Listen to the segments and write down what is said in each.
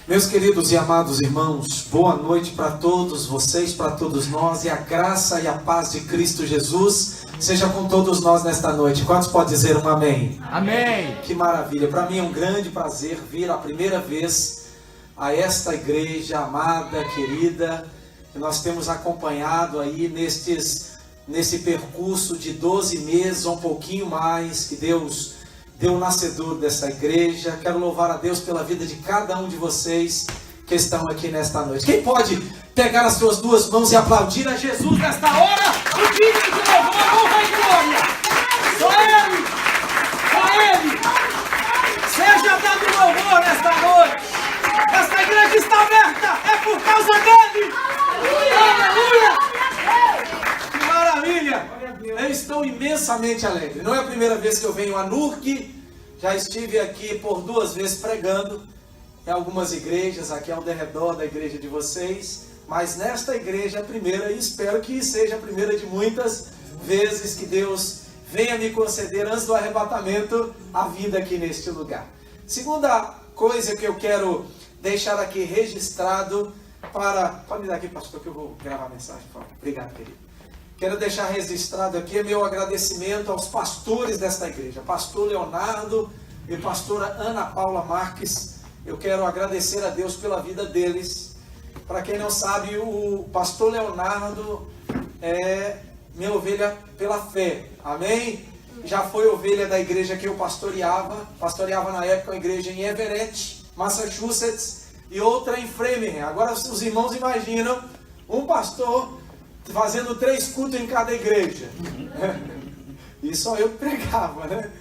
Meus queridos e amados irmãos, boa noite para todos vocês, para todos nós, e a graça e a paz de Cristo Jesus seja com todos nós nesta noite. Quantos podem dizer um amém? Amém! Que maravilha! Para mim é um grande prazer vir a primeira vez a esta igreja amada, querida, que nós temos acompanhado aí nesse percurso de 12 meses, ou um pouquinho mais, que Deus deu o nascedor dessa igreja. Quero louvar a Deus pela vida de cada um de vocês que estão aqui nesta noite. Quem pode pegar as suas duas mãos e aplaudir a Jesus nesta hora? O digno de louvor, honra e glória. Só Ele! Só Ele! Seja dado louvor nesta noite. Esta igreja está aberta, é por causa dele. Aleluia! Que maravilha! Eu estou imensamente alegre. Não é a primeira vez que eu venho a NURC. Já estive aqui por 2 vezes pregando em algumas igrejas aqui ao redor da igreja de vocês. Mas nesta igreja é a primeira, e espero que seja a primeira de muitas vezes que Deus venha me conceder, antes do arrebatamento, a vida aqui neste lugar. Segunda coisa que eu quero deixar aqui registrado Pode me dar aqui, pastor, que eu vou gravar a mensagem. Obrigado, querido. Quero deixar registrado aqui meu agradecimento aos pastores desta igreja, pastor Leonardo e pastora Ana Paula Marques. Eu quero agradecer a Deus pela vida deles. Para quem não sabe, o pastor Leonardo é minha ovelha pela fé, amém? Já foi ovelha da igreja que eu pastoreava na época uma igreja em Everett, Massachusetts, e outra em Framingham. Agora os irmãos imaginam um pastor fazendo 3 cultos em cada igreja. E só eu pregava, né?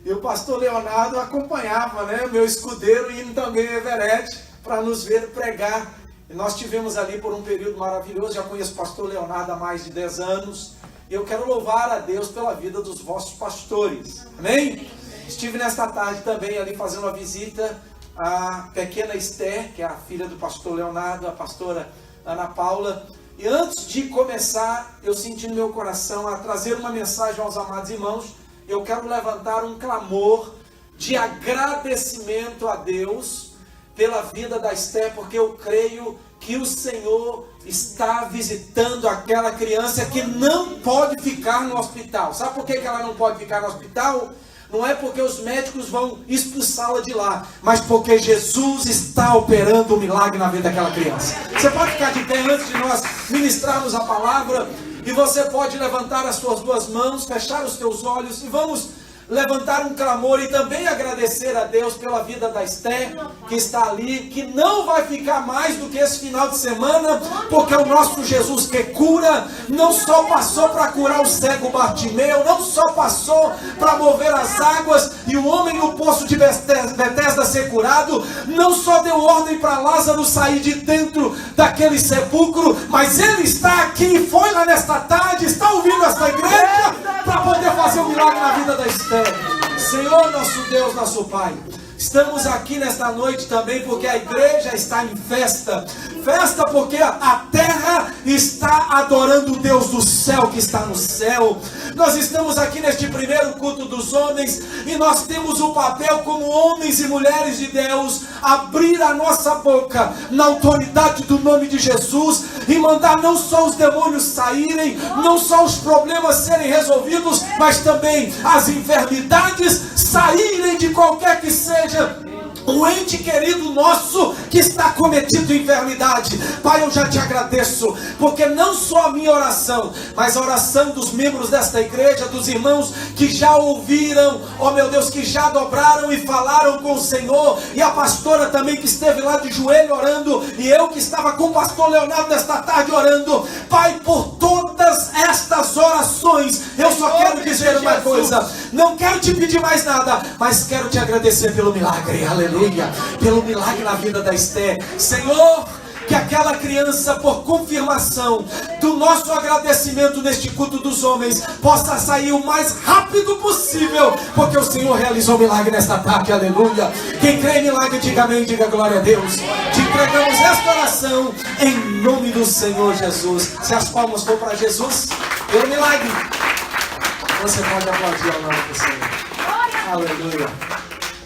E o pastor Leonardo acompanhava, né? Meu escudeiro indo também em Everett para nos ver pregar. E nós tivemos ali por um período maravilhoso. Já conheço o pastor Leonardo há mais de 10 anos. E eu quero louvar a Deus pela vida dos vossos pastores. Amém? Estive nesta tarde também ali fazendo uma visita à pequena Esther, que é a filha do pastor Leonardo, a pastora Ana Paula. E antes de começar, eu senti no meu coração a trazer uma mensagem aos amados irmãos. Eu quero levantar um clamor de agradecimento a Deus pela vida da Esther, porque eu creio que o Senhor está visitando aquela criança que não pode ficar no hospital. Sabe por que ela não pode ficar no hospital? Não é porque os médicos vão expulsá-la de lá, mas porque Jesus está operando um milagre na vida daquela criança. Você pode ficar de pé antes de nós ministrarmos a palavra, e você pode levantar as suas 2 mãos, fechar os teus olhos, e vamos levantar um clamor e também agradecer a Deus pela vida da Esther, que está ali, que não vai ficar mais do que esse final de semana, porque o nosso Jesus que cura, não só passou para curar o cego Bartimeu, não só passou para mover as águas e o homem no poço de Betesda ser curado, não só deu ordem para Lázaro sair de dentro daquele sepulcro, mas ele está aqui, foi lá nesta tarde, está ouvindo esta igreja para poder fazer um milagre na vida da Esther. Senhor, nosso Deus, nosso Pai, estamos aqui nesta noite também porque a igreja está em festa. Festa porque a terra está adorando o Deus do céu que está no céu. Nós estamos aqui neste primeiro culto dos homens e nós temos o papel como homens e mulheres de Deus, abrir a nossa boca na autoridade do nome de Jesus e mandar não só os demônios saírem, não só os problemas serem resolvidos, mas também as enfermidades saírem de qualquer que seja um ente querido nosso que está cometido enfermidade. Pai, eu já te agradeço, porque não só a minha oração, mas a oração dos membros desta igreja, dos irmãos que já ouviram, ó meu Deus, que já dobraram e falaram com o Senhor, e a pastora também que esteve lá de joelho orando, e eu que estava com o pastor Leonardo nesta tarde orando. Pai, por todas estas orações, eu só quero dizer uma coisa: não quero te pedir mais nada, mas quero te agradecer pelo milagre, aleluia, pelo milagre na vida da Esther. Senhor, que aquela criança, por confirmação do nosso agradecimento neste culto dos homens, possa sair o mais rápido possível, porque o Senhor realizou o milagre nesta tarde, aleluia. Quem crê em milagre, diga amém, diga glória a Deus. Te entregamos esta oração em nome do Senhor Jesus. Se as palmas for para Jesus, pelo milagre, você pode aplaudir ao nome do Senhor. Aleluia.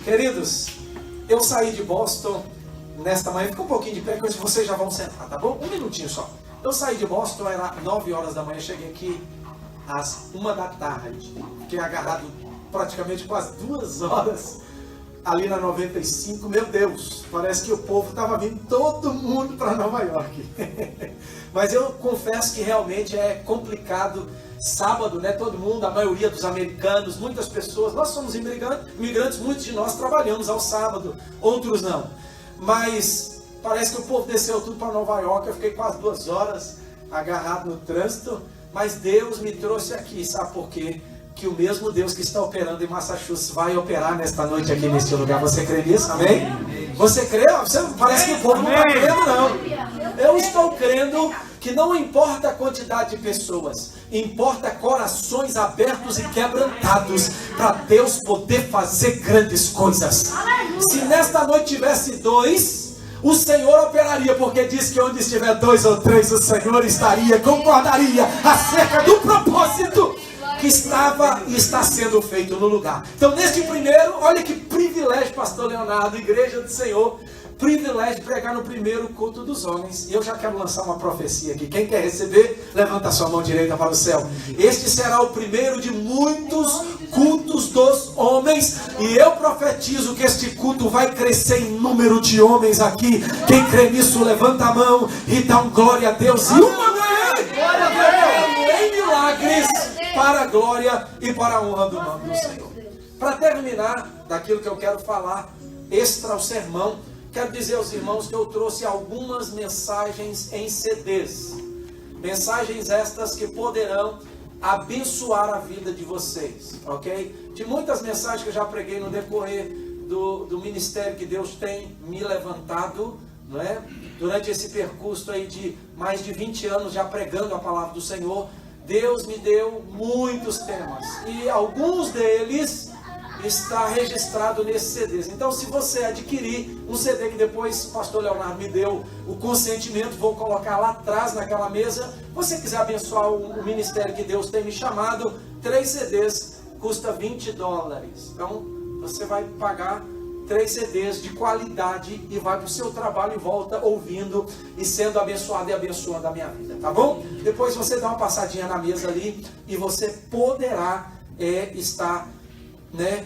Queridos, eu saí de Boston nesta manhã, fica um pouquinho de pé que vocês já vão sentar, tá bom? Um minutinho só. Eu saí de Boston, era 9 horas da manhã, cheguei aqui às 1 da tarde. Fiquei agarrado praticamente quase 2 horas ali na 95. Meu Deus, parece que o povo estava vindo todo mundo para Nova York. Mas eu confesso que realmente é complicado. Sábado, né? Todo mundo, a maioria dos americanos, muitas pessoas, nós somos imigrantes, muitos de nós trabalhamos ao sábado, outros não. Mas parece que o povo desceu tudo para Nova York. Eu fiquei quase 2 horas agarrado no trânsito, mas Deus me trouxe aqui, sabe por quê? Que o mesmo Deus que está operando em Massachusetts vai operar nesta noite aqui neste lugar. Você crê nisso? Amém? Você crê? Parece que o povo não está crendo, não. Eu estou crendo que não importa a quantidade de pessoas, importa corações abertos e quebrantados para Deus poder fazer grandes coisas. Se nesta noite tivesse 2, o Senhor operaria, porque diz que onde estiver 2 ou 3, o Senhor estaria, concordaria acerca do propósito que estava e está sendo feito no lugar. Então, neste primeiro, olha que privilégio, pastor Leonardo, igreja do Senhor, privilégio de pregar no primeiro culto dos homens. E eu já quero lançar uma profecia aqui. Quem quer receber, levanta a sua mão direita para o céu. Este será o primeiro de muitos cultos dos homens. E eu profetizo que este culto vai crescer em número de homens aqui. Quem crê nisso, levanta a mão e dá um glória a Deus. E uma glória em milagres para a glória e para a honra do nome do Senhor. Para terminar daquilo que eu quero falar, extra o sermão, quero dizer aos irmãos que eu trouxe algumas mensagens em CDs. Mensagens estas que poderão abençoar a vida de vocês, ok? De muitas mensagens que eu já preguei no decorrer do ministério que Deus tem me levantado, não é? Durante esse percurso aí de mais de 20 anos já pregando a palavra do Senhor, Deus me deu muitos temas. E alguns deles está registrado nesses CDs. Então, se você adquirir um CD que depois o pastor Leonardo me deu o consentimento, vou colocar lá atrás naquela mesa. Você quiser abençoar o ministério que Deus tem me chamado, 3 CDs custa $20. Então, você vai pagar 3 CDs de qualidade e vai para o seu trabalho e volta ouvindo e sendo abençoado e abençoando a minha vida, tá bom? Depois você dá uma passadinha na mesa ali e você poderá estar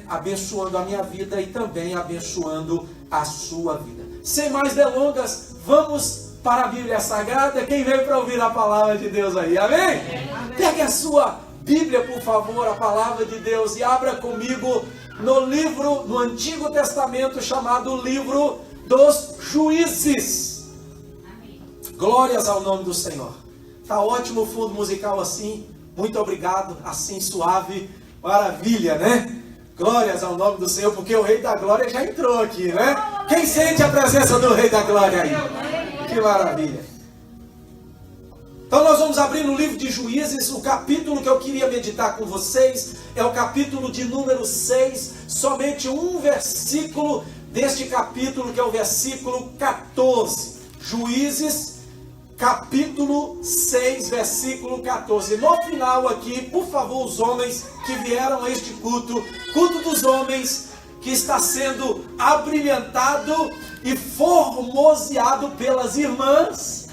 abençoando a minha vida e também abençoando a sua vida. Sem mais delongas, vamos para a Bíblia Sagrada. Quem veio para ouvir a palavra de Deus aí, amém? Pegue a sua Bíblia, por favor, a palavra de Deus, e abra comigo no livro, no Antigo Testamento, chamado Livro dos Juízes. Glórias ao nome do Senhor. Tá ótimo o fundo musical assim, muito obrigado, assim suave, maravilha, né? Glórias ao nome do Senhor, porque o Rei da Glória já entrou aqui, né? Quem sente a presença do Rei da Glória aí? Que maravilha. Então nós vamos abrir no livro de Juízes. O capítulo que eu queria meditar com vocês é o capítulo de número 6. Somente um versículo deste capítulo, que é o versículo 14. Juízes, capítulo 6, versículo 14. No final aqui, por favor, os homens que vieram a este culto, culto dos homens, que está sendo abrilhantado e formoseado pelas irmãs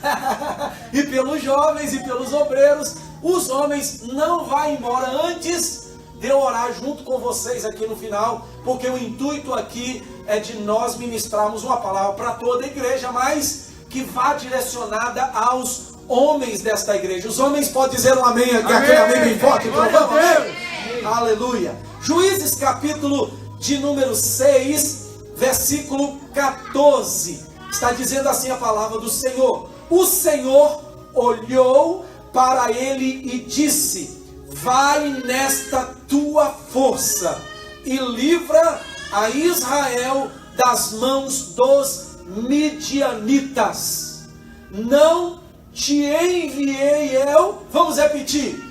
e pelos jovens e pelos obreiros. Os homens não vão embora antes de eu orar junto com vocês aqui no final, porque o intuito aqui é de nós ministrarmos uma palavra para toda a igreja, mas que vá direcionada aos homens desta igreja. Os homens podem dizer um amém, aquele amém bem forte, então vamos, amém? Aleluia. Juízes capítulo de número 6, versículo 14, está dizendo assim a palavra do Senhor: o Senhor olhou para ele e disse: vai nesta tua força e livra a Israel das mãos dos midianitas. Não te enviei eu? Vamos repetir: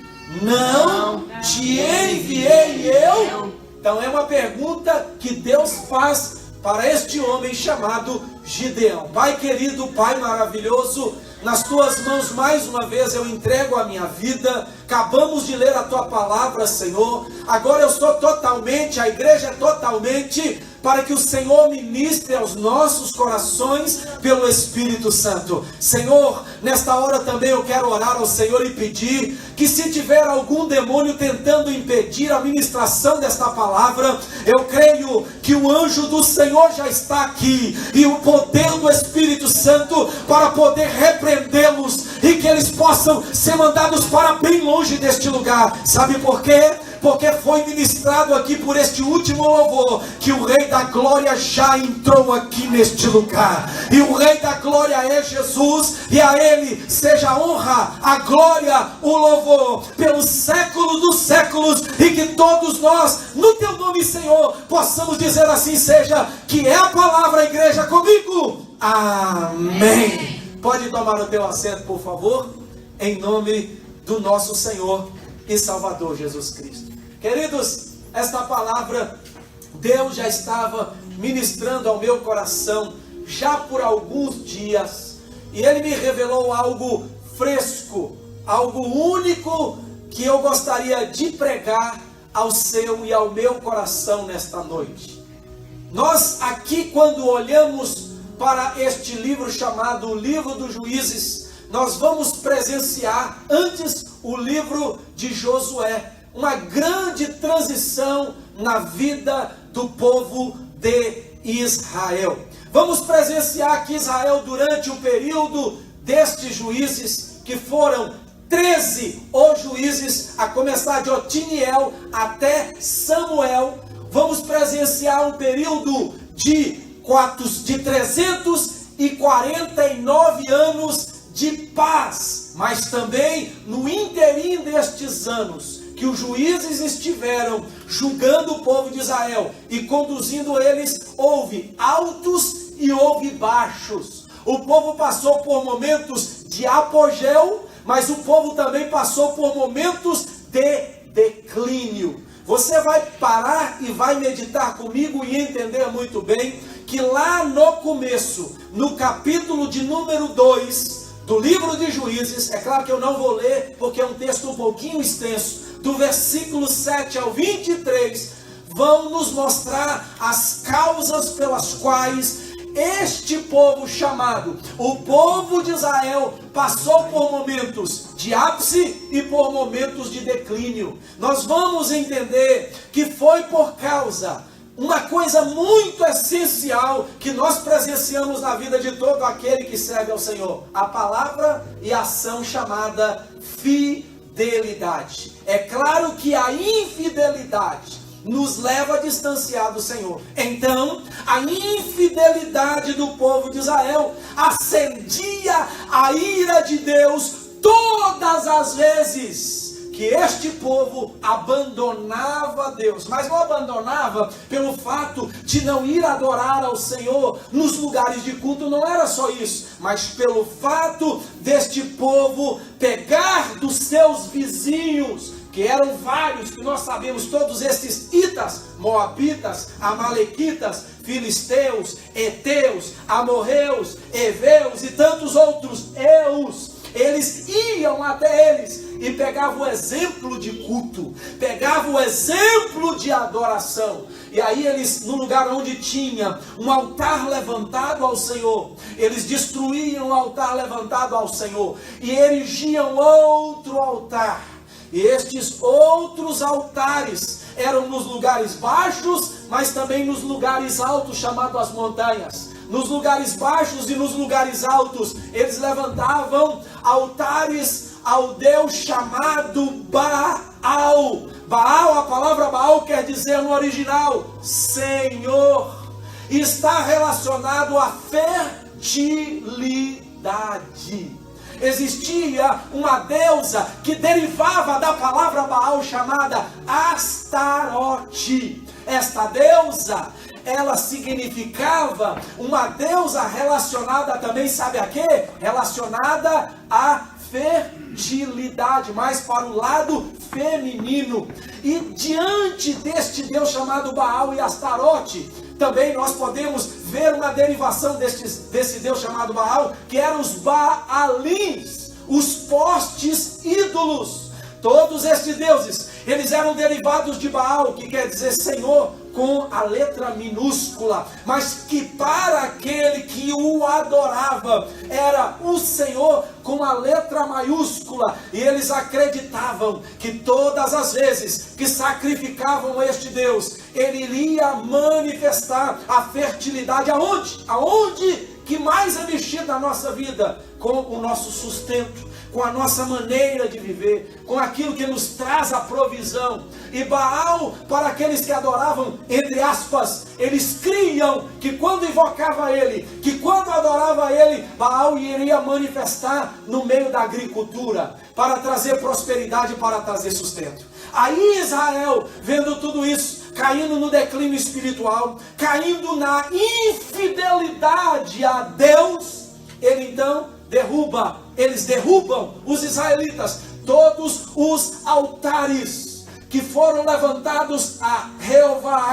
não te enviei eu? Então é uma pergunta que Deus faz para este homem chamado Gideão. Pai querido, Pai maravilhoso, nas tuas mãos mais uma vez eu entrego a minha vida. Acabamos de ler a tua palavra, Senhor. Agora eu estou totalmente, a igreja é totalmente para que o Senhor ministre aos nossos corações pelo Espírito Santo. Senhor, nesta hora também eu quero orar ao Senhor e pedir que, se tiver algum demônio tentando impedir a ministração desta palavra, eu creio que o anjo do Senhor já está aqui, e o poder do Espírito Santo para poder repreendê-los, e que eles possam ser mandados para bem longe deste lugar. Sabe por quê? Porque foi ministrado aqui por este último louvor que o Rei da Glória já entrou aqui neste lugar, e o Rei da Glória é Jesus, e a Ele seja a honra, a glória, o louvor pelos séculos dos séculos, e que todos nós, no Teu nome, Senhor, possamos dizer assim seja, que é a palavra, igreja, comigo. Amém. Pode tomar o teu assento, por favor, em nome do nosso Senhor e Salvador Jesus Cristo. Queridos, esta palavra Deus já estava ministrando ao meu coração já por alguns dias, e Ele me revelou algo fresco, algo único, que eu gostaria de pregar ao seu e ao meu coração nesta noite. Nós aqui, quando olhamos para este livro chamado o Livro dos Juízes, nós vamos presenciar antes o livro de Josué, uma grande transição na vida do povo de Israel. Vamos presenciar que Israel, durante o período destes juízes, que foram 13 os juízes, a começar de Otiniel até Samuel, vamos presenciar um período de 349 anos de paz, mas também no interim destes anos que os juízes estiveram julgando o povo de Israel e conduzindo eles, houve altos e houve baixos. O povo passou por momentos de apogeu, mas o povo também passou por momentos de declínio. Você vai parar e vai meditar comigo e entender muito bem que lá no começo, no capítulo de número 2 do livro de Juízes, é claro que eu não vou ler porque é um texto um pouquinho extenso, do versículo 7 ao 23, vão nos mostrar as causas pelas quais este povo chamado o povo de Israel passou por momentos de ápice e por momentos de declínio. Nós vamos entender que foi por causa uma coisa muito essencial que nós presenciamos na vida de todo aquele que serve ao Senhor: a palavra e a ação chamada fidelidade. É claro que a infidelidade nos leva a distanciar do Senhor. Então, a infidelidade do povo de Israel acendia a ira de Deus todas as vezes que este povo abandonava Deus. Mas não abandonava pelo fato de não ir adorar ao Senhor nos lugares de culto, não era só isso, mas pelo fato deste povo pegar dos seus vizinhos, que eram vários, que nós sabemos, todos esses hitas, moabitas, amalequitas, filisteus, heteus, amorreus, heveus e tantos outros eus. Eles iam até eles e pegavam o exemplo de culto, pegavam o exemplo de adoração. E aí eles, no lugar onde tinha um altar levantado ao Senhor, eles destruíam o altar levantado ao Senhor e erigiam outro altar. E estes outros altares eram nos lugares baixos, mas também nos lugares altos, chamados as montanhas. Nos lugares baixos e nos lugares altos, eles levantavam altares ao Deus chamado Baal. Baal, a palavra Baal quer dizer no original Senhor. E está relacionado à fertilidade. Existia uma deusa que derivava da palavra Baal chamada Astarote. Esta deusa, ela significava uma deusa relacionada também, sabe a quê? Relacionada à fertilidade, mais para o lado feminino. E diante deste Deus chamado Baal e Astarote, também nós podemos ver uma derivação desse Deus chamado Baal, que eram os Baalins, os postes ídolos. Todos estes deuses, eles eram derivados de Baal, que quer dizer Senhor, com a letra minúscula, mas que para aquele que o adorava, era o Senhor com a letra maiúscula, e eles acreditavam que todas as vezes que sacrificavam este Deus, ele iria manifestar a fertilidade aonde? Aonde que mais é mexido na nossa vida? Com o nosso sustento, com a nossa maneira de viver, com aquilo que nos traz a provisão. E Baal, para aqueles que adoravam, entre aspas, eles criam que quando invocava ele, que quando adorava ele, Baal iria manifestar no meio da agricultura, para trazer prosperidade, para trazer sustento. Aí Israel, vendo tudo isso, caindo no declínio espiritual, caindo na infidelidade a Deus, eles derrubam os israelitas, todos os altares que foram levantados a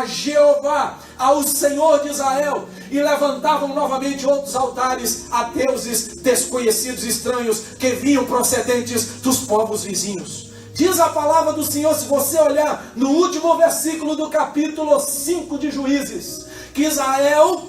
Jeová, ao Senhor de Israel, e levantavam novamente outros altares a deuses desconhecidos, estranhos, que vinham procedentes dos povos vizinhos. Diz a palavra do Senhor, se você olhar no último versículo do capítulo 5 de Juízes, que Israel,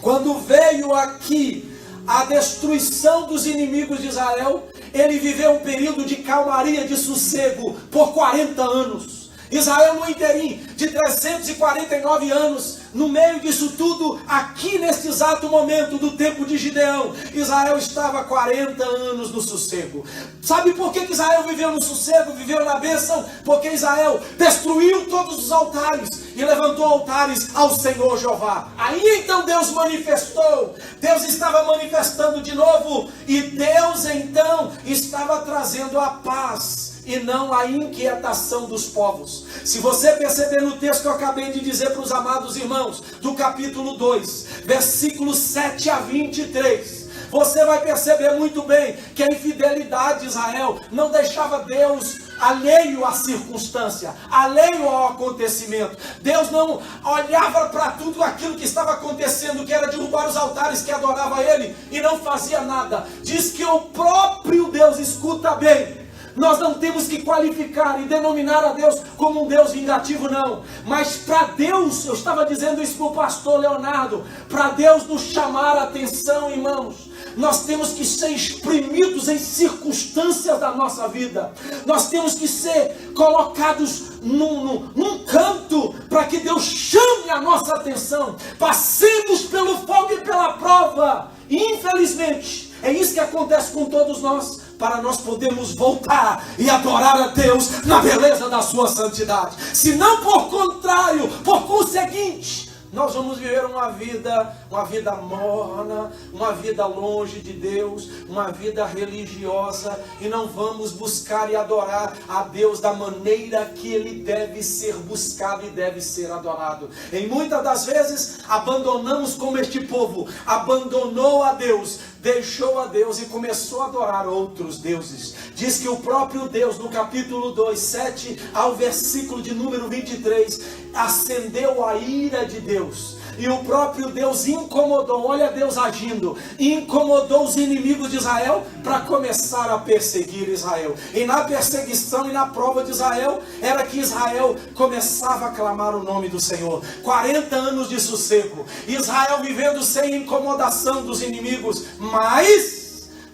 quando veio aqui a destruição dos inimigos de Israel, ele viveu um período de calmaria, de sossego, por 40 anos. Israel no inteirinho, de 349 anos, no meio disso tudo, aqui neste exato momento do tempo de Gideão, Israel estava 40 anos no sossego. Sabe por que Israel viveu no sossego, viveu na bênção? Porque Israel destruiu todos os altares e levantou altares ao Senhor Jeová. Aí então Deus manifestou, Deus estava manifestando de novo, e Deus então estava trazendo a paz e não a inquietação dos povos. Se você perceber no texto que eu acabei de dizer para os amados irmãos, do capítulo 2, versículos 7 a 23, você vai perceber muito bem que a infidelidade de Israel não deixava Deus alheio à circunstância, alheio ao acontecimento. Deus não olhava para tudo aquilo que estava acontecendo, que era derrubar os altares que adorava Ele, e não fazia nada. Diz que o próprio Deus, escuta bem, nós não temos que qualificar e denominar a Deus como um Deus vingativo, não. Mas para Deus, eu estava dizendo isso para o pastor Leonardo, para Deus nos chamar a atenção, irmãos, nós temos que ser exprimidos em circunstâncias da nossa vida. Nós temos que ser colocados num canto, para que Deus chame a nossa atenção. Passemos pelo fogo e pela prova. E infelizmente, é isso que acontece com todos nós, para nós podermos voltar e adorar a Deus na beleza da sua santidade. Se não, por contrário, por conseguinte, nós vamos viver uma vida morna, uma vida longe de Deus, uma vida religiosa, e não vamos buscar e adorar a Deus da maneira que Ele deve ser buscado e deve ser adorado. Em muitas das vezes abandonamos, como este povo abandonou a Deus, deixou a Deus e começou a adorar outros deuses. Diz que o próprio Deus, no capítulo 2, 7 ao versículo de número 23, acendeu a ira de Deus. E o próprio Deus incomodou, olha Deus agindo, incomodou os inimigos de Israel para começar a perseguir Israel. E na perseguição e na prova de Israel, era que Israel começava a clamar o nome do Senhor. 40 anos de sossego, Israel vivendo sem incomodação dos inimigos, mas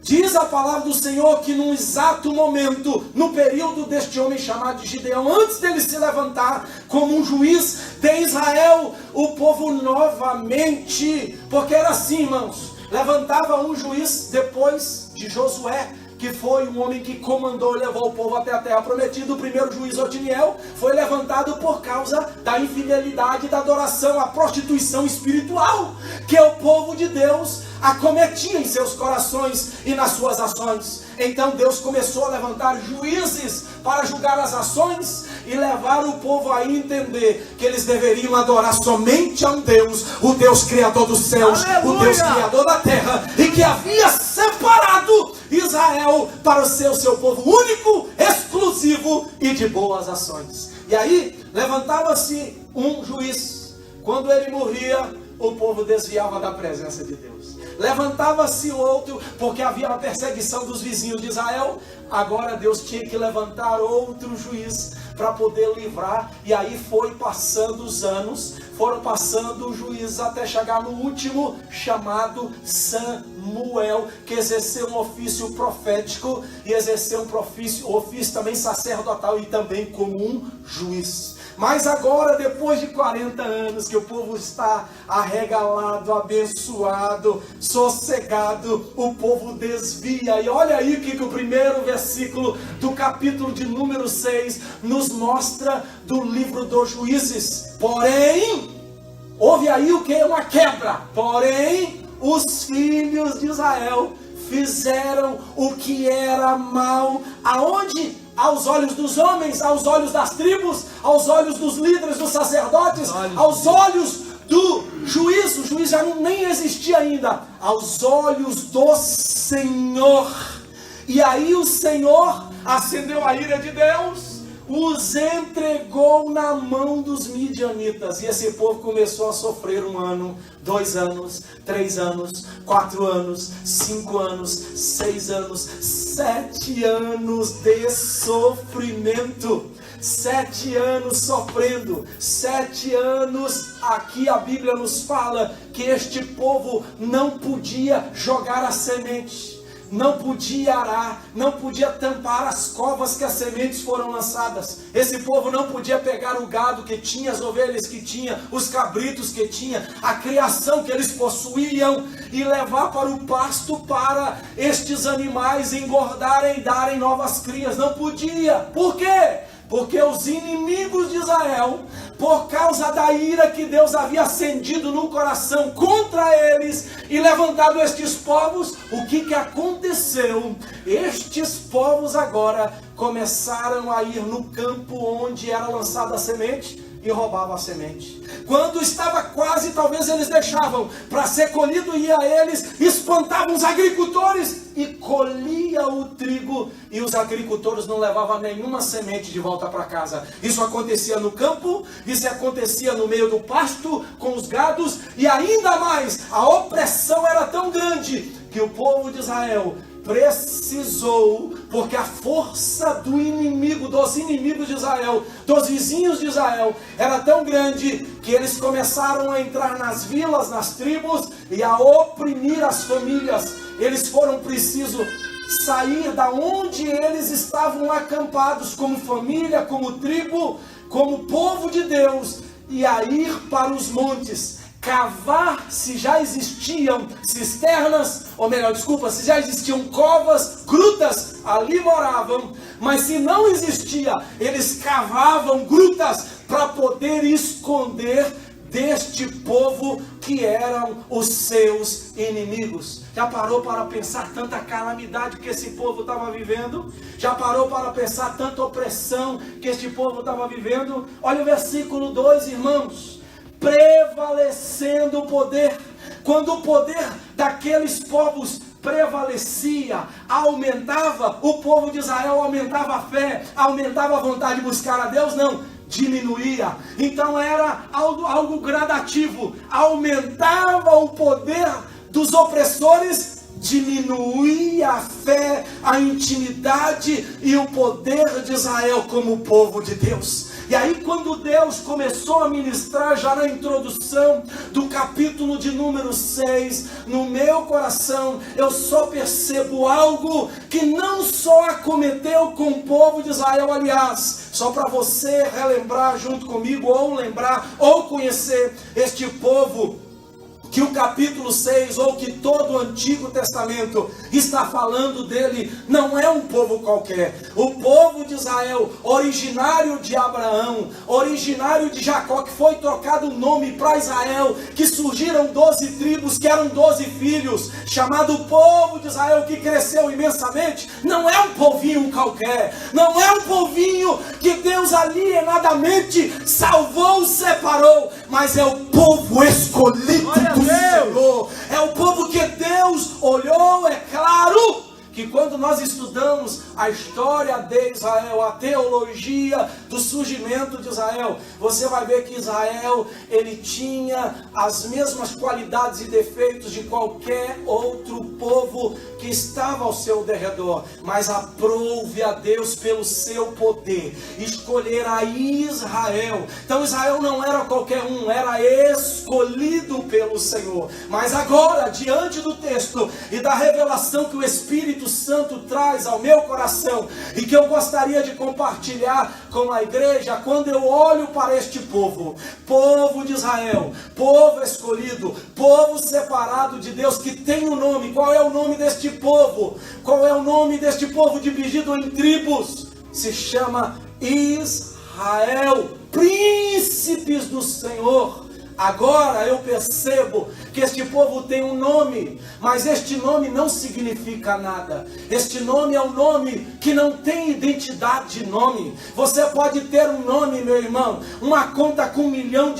diz a palavra do Senhor que num exato momento, no período deste homem chamado de Gideão, antes dele se levantar como um juiz de Israel, o povo novamente, porque era assim, irmãos, levantava um juiz depois de Josué, que foi um homem que comandou e levou o povo até a terra prometida. O primeiro juiz, Otiniel, foi levantado por causa da infidelidade, da adoração, a prostituição espiritual que o povo de Deus acometia em seus corações e nas suas ações. Então Deus começou a levantar juízes para julgar as ações e levar o povo a entender que eles deveriam adorar somente a um Deus, o Deus criador dos céus, aleluia, o Deus criador da terra, e que havia separado Israel para ser o seu povo único, exclusivo e de boas ações. E aí levantava-se um juiz. Quando ele morria, o povo desviava da presença de Deus. Levantava-se outro, porque havia a perseguição dos vizinhos de Israel. Agora Deus tinha que levantar outro juiz para poder livrar. E aí foi passando os anos, foram passando os juízes até chegar no último, chamado Samuel, que exerceu um ofício profético e exerceu um ofício também sacerdotal e também como um juiz. Mas agora, depois de 40 anos que o povo está arregalado, abençoado, sossegado, o povo desvia. E olha aí o que o primeiro versículo do capítulo de número 6 nos mostra do livro dos Juízes. Porém, houve aí o que? Uma quebra. Porém, os filhos de Israel fizeram o que era mal. Aonde? Aos olhos dos homens, aos olhos das tribos, aos olhos dos líderes, dos sacerdotes, aos olhos do juiz. O juiz já nem existia ainda. Aos olhos do Senhor. E aí o Senhor acendeu a ira de Deus, os entregou na mão dos midianitas. E esse povo começou a sofrer 1 ano, 2 anos, 3 anos, 4 anos, 5 anos, 6 anos, 7 anos de sofrimento. 7 anos sofrendo, 7 anos. Aqui a Bíblia nos fala que este povo não podia jogar a semente, não podia arar, não podia tampar as covas que as sementes foram lançadas. Esse povo não podia pegar o gado que tinha, as ovelhas que tinha, os cabritos que tinha, a criação que eles possuíam, e levar para o pasto para estes animais engordarem e darem novas crias. Não podia. Por quê? Porque os inimigos de Israel, por causa da ira que Deus havia acendido no coração contra eles e levantado estes povos, o que aconteceu? Estes povos agora começaram a ir no campo onde era lançada a semente e roubavam a semente. Quando estava quase, talvez eles deixavam para ser colhido, ia a eles, espantavam os agricultores e colhia o trigo, e os agricultores não levavam nenhuma semente de volta para casa. Isso acontecia no campo, isso acontecia no meio do pasto, com os gados, e ainda mais, a opressão era tão grande que o povo de Israel precisou, porque a força do inimigo, dos inimigos de Israel, dos vizinhos de Israel, era tão grande que eles começaram a entrar nas vilas, nas tribos e a oprimir as famílias. Eles foram precisos sair da onde eles estavam acampados, como família, como tribo, como povo de Deus, e a ir para os montes, cavar se já existiam cisternas, ou melhor, desculpa, se já existiam covas, grutas, ali moravam. Mas se não existia, eles cavavam grutas para poder esconder deste povo que eram os seus inimigos. Já parou para pensar tanta calamidade que esse povo estava vivendo? Já parou para pensar tanta opressão que este povo estava vivendo? Olha o versículo 2, irmãos. Prevalecendo o poder. Quando o poder daqueles povos prevalecia, aumentava, o povo de Israel aumentava a fé, aumentava a vontade de buscar a Deus? Não, diminuía. Então era algo gradativo. Aumentava o poder dos opressores, diminuía a fé, a intimidade e o poder de Israel como povo de Deus. E aí quando Deus começou a ministrar, já na introdução do capítulo de número 6, no meu coração, eu só percebo algo que não só acometeu com o povo de Israel, aliás, só para você relembrar junto comigo, ou lembrar, ou conhecer este povo, que o capítulo 6, ou que todo o Antigo Testamento está falando dele, não é um povo qualquer. O povo de Israel, originário de Abraão, originário de Jacó, que foi trocado o nome para Israel, que surgiram 12 tribos, que eram 12 filhos, chamado povo de Israel, que cresceu imensamente, não é um povinho qualquer, não é um povinho que Deus alienadamente salvou, separou, mas é o povo escolhido do Senhor. É o povo que Deus olhou. É claro que quando nós estudamos a história de Israel, a teologia do surgimento de Israel, você vai ver que Israel, ele tinha as mesmas qualidades e defeitos de qualquer outro povo que estava ao seu derredor, mas aprove a Deus pelo seu poder escolher a Israel. Então Israel não era qualquer um, era escolhido pelo Senhor. Mas agora, diante do texto e da revelação que o Espírito Santo traz ao meu coração e que eu gostaria de compartilhar com a igreja, quando eu olho para este povo, povo de Israel, povo escolhido, povo separado de Deus, que tem um nome. Qual é o nome deste povo? Qual é o nome deste povo dividido em tribos? Se chama Israel, príncipes do Senhor. Agora eu percebo que este povo tem um nome, mas este nome não significa nada. Este nome é um nome que não tem identidade de nome. Você pode ter um nome, meu irmão, uma conta com $1 milhão.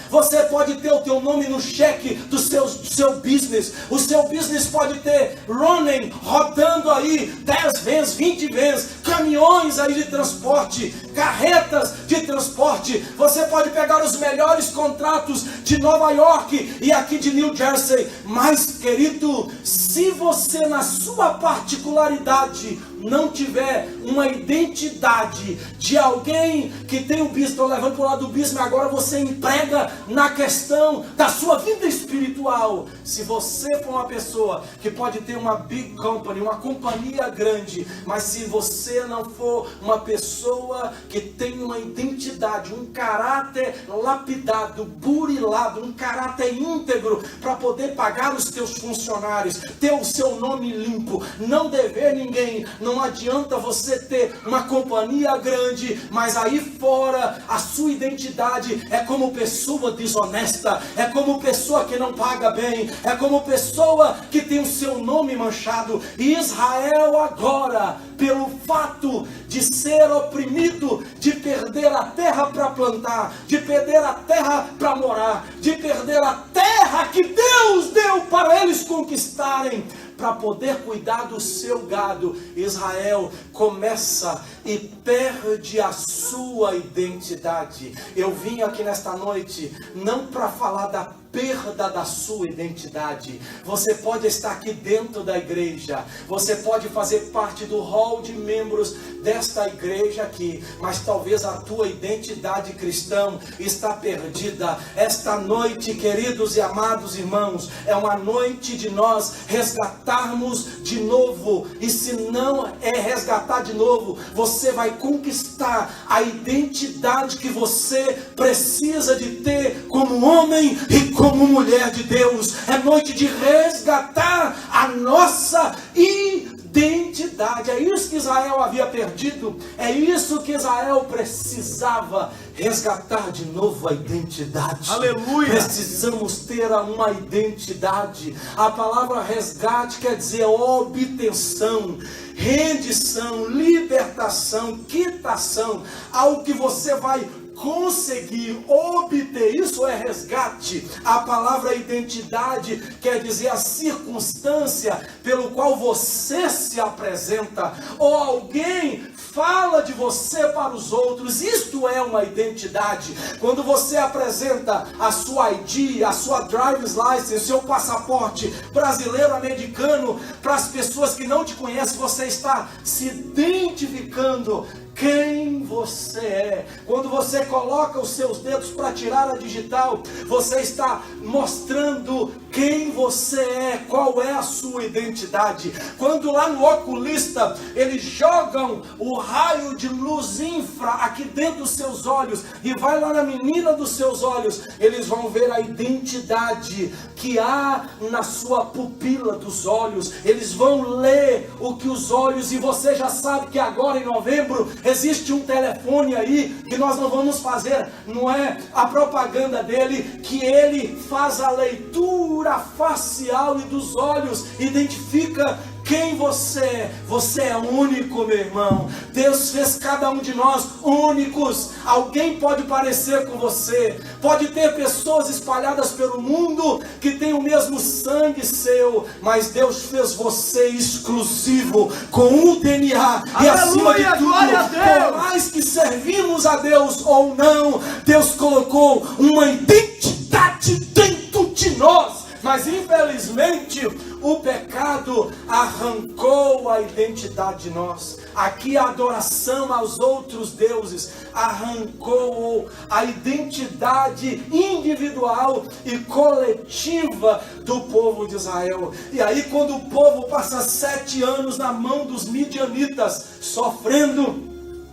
Você pode ter o teu nome no cheque do seu business. O seu business pode ter running, rodando aí 10 vezes, 20 vezes, caminhões aí de transporte, carretas de transporte. Você pode pegar os melhores contratos de Nova York e aqui de New Jersey, mas querido, se você na sua particularidade não tiver uma identidade de alguém que tem o business, estou levando para o lado do business, agora você emprega na questão da sua vida espiritual. Se você for uma pessoa que pode ter uma big company, uma companhia grande, mas se você não for uma pessoa que tem uma identidade, um caráter lapidado, burilado, um caráter íntegro para poder pagar os teus funcionários, ter o seu nome limpo, não dever ninguém, não adianta você ter uma companhia grande, mas aí fora a sua identidade é como pessoa desonesta, é como pessoa que não paga bem, é como pessoa que tem o seu nome manchado. E Israel agora, pelo fato de ser oprimido, de perder a terra para plantar, de perder a terra para morar, de perder a terra que Deus deu para eles conquistarem, para poder cuidar do seu gado, Israel começa e perde a sua identidade. Eu vim aqui nesta noite não para falar da perda da sua identidade. Você pode estar aqui dentro da igreja, você pode fazer parte do hall de membros desta igreja aqui, mas talvez a tua identidade cristã está perdida. Esta noite, queridos e amados irmãos, é uma noite de nós resgatarmos de novo, e se não é resgatar de novo, você vai conquistar a identidade que você precisa de ter como homem e como mulher de Deus. É noite de resgatar a nossa identidade. É isso que Israel havia perdido. É isso que Israel precisava resgatar de novo, a identidade. Aleluia! Precisamos ter uma identidade. A palavra resgate quer dizer obtenção, rendição, libertação, quitação. Algo que você vai conseguir obter, isso é resgate. A palavra identidade quer dizer a circunstância pelo qual você se apresenta, ou alguém fala de você para os outros. Isto é uma identidade. Quando você apresenta a sua ID, a sua driver's license, seu passaporte brasileiro, americano, para as pessoas que não te conhecem, você está se identificando quem você é. Quando você coloca os seus dedos para tirar a digital, você está mostrando quem você é, qual é a sua identidade. Quando lá no oculista eles jogam o raio de luz infra aqui dentro dos seus olhos e vai lá na menina dos seus olhos, eles vão ver a identidade que há na sua pupila dos olhos. Eles vão ler o que os olhos, e você já sabe que agora em novembro existe um telefone aí, que nós não vamos fazer, não é a propaganda dele, que ele faz a leitura facial e dos olhos, identifica quem você é. Você é único, meu irmão. Deus fez cada um de nós únicos. Alguém pode parecer com você, pode ter pessoas espalhadas pelo mundo que têm o mesmo sangue seu, mas Deus fez você exclusivo, com um DNA. E acima de tudo, por mais que servimos a Deus ou não, Deus colocou uma identidade dentro de nós. Mas infelizmente o pecado arrancou a identidade de nós. Aqui a adoração aos outros deuses arrancou a identidade individual e coletiva do povo de Israel. E aí quando o povo passa 7 anos na mão dos midianitas, sofrendo,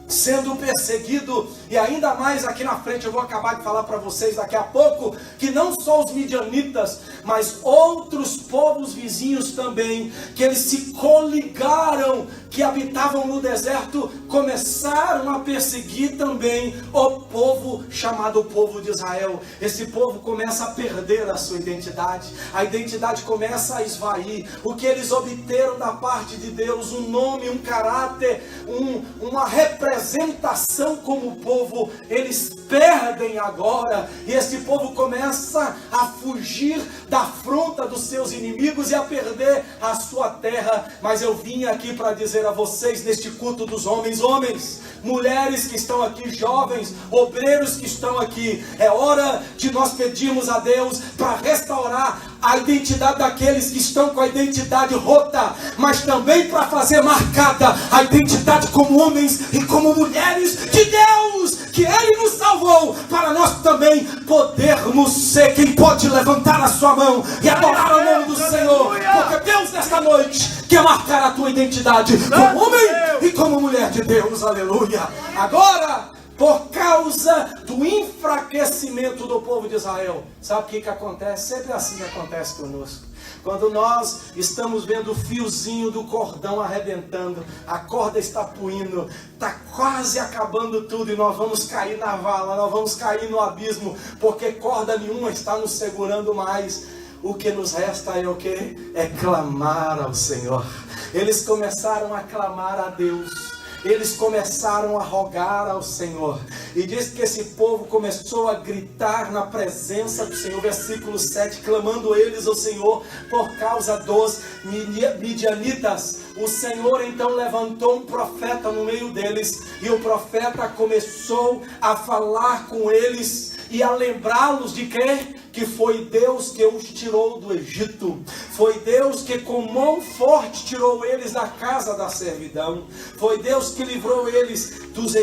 sendo perseguido, e ainda mais aqui na frente eu vou acabar de falar para vocês daqui a pouco, que não só os midianitas, mas outros povos vizinhos também, que eles se coligaram, que habitavam no deserto, começaram a perseguir também o povo chamado povo de Israel. Esse povo começa a perder a sua identidade, a identidade começa a esvair. O que eles obteram da parte de Deus, um nome, um caráter, uma representação como povo, eles perdem agora. E esse povo começa a fugir da afronta dos seus inimigos e a perder a sua terra. Mas eu vim aqui para dizer a vocês, neste culto dos homens, mulheres que estão aqui, jovens, obreiros que estão aqui, é hora de nós pedirmos a Deus para restaurar a identidade daqueles que estão com a identidade rota, mas também para fazer marcada a identidade como homens e como mulheres de Deus, que Ele nos salvou, para nós também podermos ser. Quem pode levantar a sua mão e adorar o nome do Senhor, porque Deus nesta noite quer marcar a tua identidade como homem e como mulher de Deus, aleluia. Agora, por causa do enfraquecimento do povo de Israel, sabe o que acontece? Sempre assim que acontece conosco. Quando nós estamos vendo o fiozinho do cordão arrebentando, a corda está puindo, está quase acabando tudo, e nós vamos cair na vala, nós vamos cair no abismo, porque corda nenhuma está nos segurando mais. O que nos resta é o quê? É clamar ao Senhor. Eles começaram a clamar a Deus. Eles começaram a rogar ao Senhor. E diz que esse povo começou a gritar na presença do Senhor. Versículo 7. Clamando eles ao Senhor por causa dos midianitas. O Senhor então levantou um profeta no meio deles. E o profeta começou a falar com eles e a lembrá-los de quê? Que foi Deus que os tirou do Egito. Foi Deus que com mão forte tirou eles da casa da servidão. Foi Deus que livrou eles dos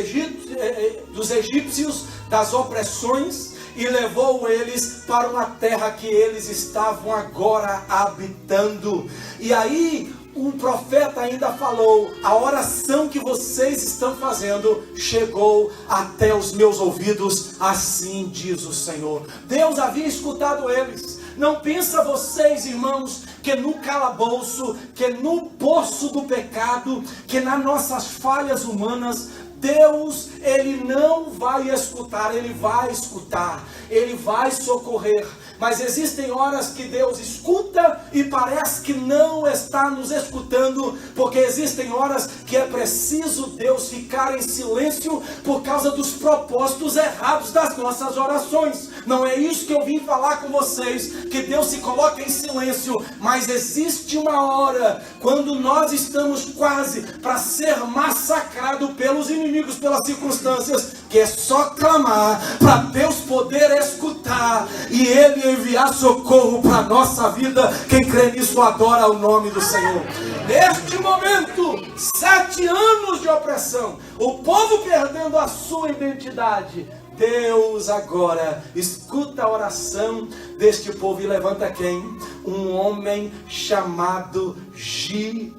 egípcios, das opressões, e levou eles para uma terra que eles estavam agora habitando. E aí o profeta ainda falou: a oração que vocês estão fazendo chegou até os meus ouvidos, assim diz o Senhor. Deus havia escutado eles. Não pensa vocês, irmãos, que no calabouço, que no poço do pecado, que nas nossas falhas humanas, Deus, Ele não vai escutar. Ele vai escutar, Ele vai socorrer. Mas existem horas que Deus escuta e parece que não está nos escutando, porque existem horas que é preciso Deus ficar em silêncio por causa dos propósitos errados das nossas orações. Não é isso que eu vim falar com vocês, que Deus se coloca em silêncio, mas existe uma hora quando nós estamos quase para ser massacrado pelos inimigos, pelas circunstâncias, que é só clamar para Deus poder escutar e Ele enviar socorro para a nossa vida. Quem crê nisso adora o nome do Senhor. Neste momento, 7 anos de opressão, o povo perdendo a sua identidade, Deus agora escuta a oração deste povo e levanta quem? Um homem chamado Gideão.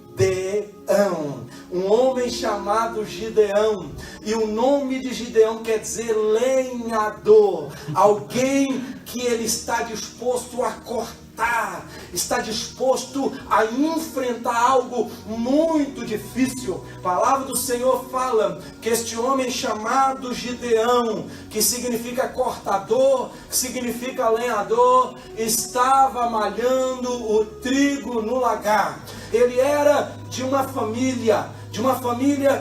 Um homem chamado Gideão. E o nome de Gideão quer dizer lenhador. Alguém que ele está disposto a cortar, está disposto a enfrentar algo muito difícil. A palavra do Senhor fala que este homem chamado Gideão, que significa cortador, que significa lenhador, estava malhando o trigo no lagar. Ele era de uma família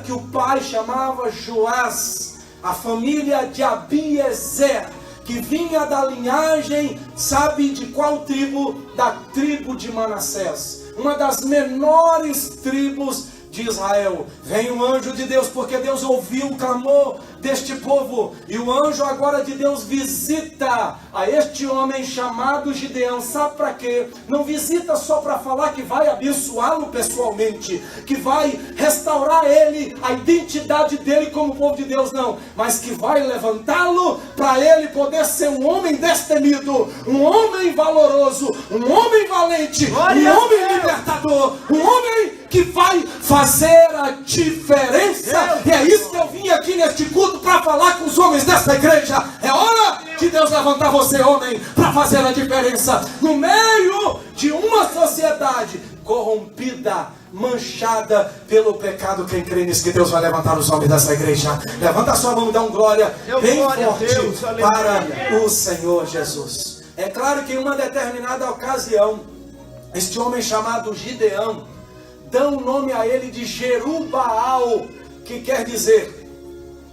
que o pai chamava Joás, a família de Abiezer, que vinha da linhagem, sabe de qual tribo? Da tribo de Manassés, uma das menores tribos de Israel. Vem o anjo de Deus, porque Deus ouviu o clamor deste povo, e o anjo agora de Deus visita a este homem chamado Gideão. Sabe para quê? Não visita só para falar que vai abençoá-lo pessoalmente, que vai restaurar ele, a identidade dele como povo de Deus, não, mas que vai levantá-lo para ele poder ser um homem destemido, um homem valoroso, um homem valente, um homem libertador, um homem que vai fazer a diferença. E é isso que eu vim aqui neste culto para falar com os homens desta igreja. É hora de Deus levantar você, homem, para fazer a diferença no meio de uma sociedade corrompida, manchada pelo pecado. Quem crê nisso, que Deus vai levantar os homens dessa igreja. Levanta a sua mão e dá um glória bem forte para o Senhor Jesus. É claro que em uma determinada ocasião, este homem chamado Gideão dão o nome a ele de Jerubaal, que quer dizer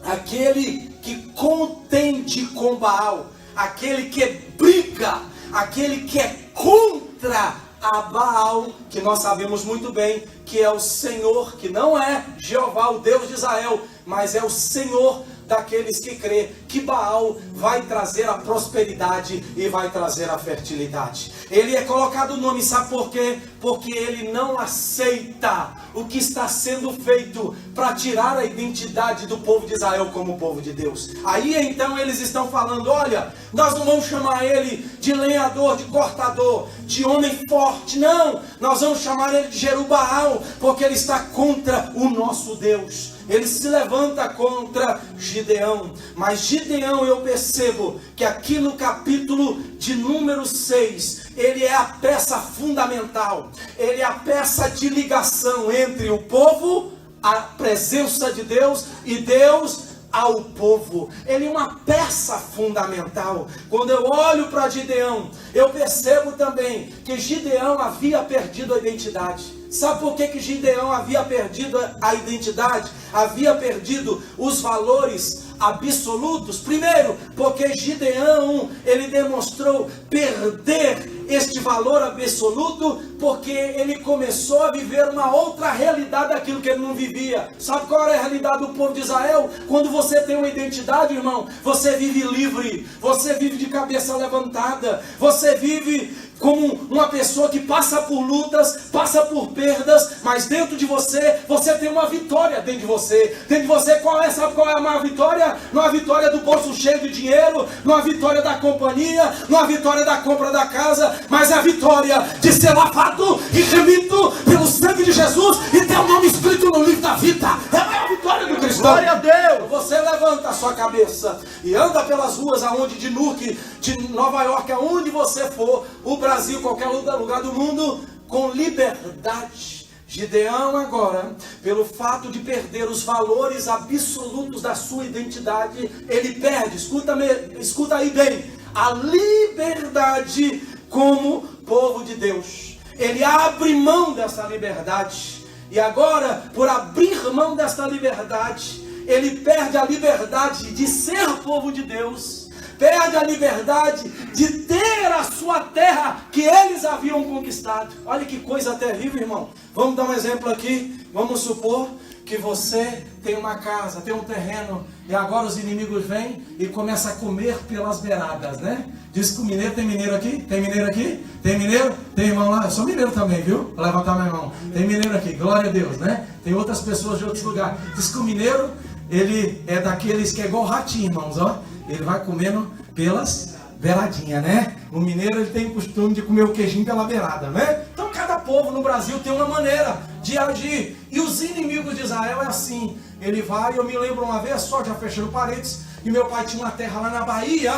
aquele que contende com Baal, aquele que briga, aquele que é contra a Baal, que nós sabemos muito bem que é o Senhor, que não é Jeová, o Deus de Israel, mas é o Senhor daqueles que crê que Baal vai trazer a prosperidade e vai trazer a fertilidade. Ele é colocado o nome, sabe por quê? Porque ele não aceita o que está sendo feito para tirar a identidade do povo de Israel como povo de Deus. Aí então eles estão falando: olha, nós não vamos chamar ele de lenhador, de cortador, de homem forte, não, nós vamos chamar ele de Jerubaal, porque ele está contra o nosso Deus. Ele se levanta contra Gideão. Mas Gideão, eu percebo que aqui no capítulo de número 6, ele é a peça fundamental. Ele é a peça de ligação entre o povo, a presença de Deus, e Deus ao povo. Ele é uma peça fundamental. Quando eu olho para Gideão, eu percebo também que Gideão havia perdido a identidade. Sabe por que Gideão havia perdido a identidade? Havia perdido os valores absolutos. Primeiro, porque Gideão, ele demonstrou perder este valor absoluto, porque ele começou a viver uma outra realidade daquilo que ele não vivia. Sabe qual era a realidade do povo de Israel? Quando você tem uma identidade, irmão, você vive livre, você vive de cabeça levantada, você vive como uma pessoa que passa por lutas, passa por perdas, mas dentro de você, você tem uma vitória dentro de você. Dentro de você, sabe qual é a maior vitória? Não é a vitória do bolso cheio de dinheiro, não é a vitória da companhia, não é a vitória da compra da casa, mas é a vitória de ser lavado e remido pelo sangue de Jesus e ter o nome escrito no livro da vida. É a maior vitória do cristão. Glória a Deus! Você levanta a sua cabeça e anda pelas ruas aonde, de Newark, de Nova York, aonde você for, o Brasil, qualquer lugar do mundo, com liberdade. Gideão agora, pelo fato de perder os valores absolutos da sua identidade, ele perde, escuta aí bem, a liberdade como povo de Deus. Ele abre mão dessa liberdade, e agora, por abrir mão dessa liberdade, ele perde a liberdade de ser povo de Deus, perde a liberdade de ter a sua terra que eles haviam conquistado. Olha que coisa terrível, irmão. Vamos dar um exemplo aqui. Vamos supor que você tem uma casa, tem um terreno, e agora os inimigos vêm e começam a comer pelas beiradas, né? Diz que o mineiro, tem mineiro aqui? Tem mineiro aqui? Tem mineiro? Tem irmão lá? Eu sou mineiro também, viu? Vou levantar minha mão. Tem mineiro aqui, glória a Deus, né? Tem outras pessoas de outros lugares. Diz que o mineiro, ele é daqueles que é igual ratinho, irmãos, ó. Ele vai comendo pelas beiradinhas, né? O mineiro, ele tem o costume de comer o queijinho pela beirada, né? Então cada povo no Brasil tem uma maneira de agir. E os inimigos de Israel é assim. Ele vai, eu me lembro uma vez só, já fechando parênteses, e meu pai tinha uma terra lá na Bahia,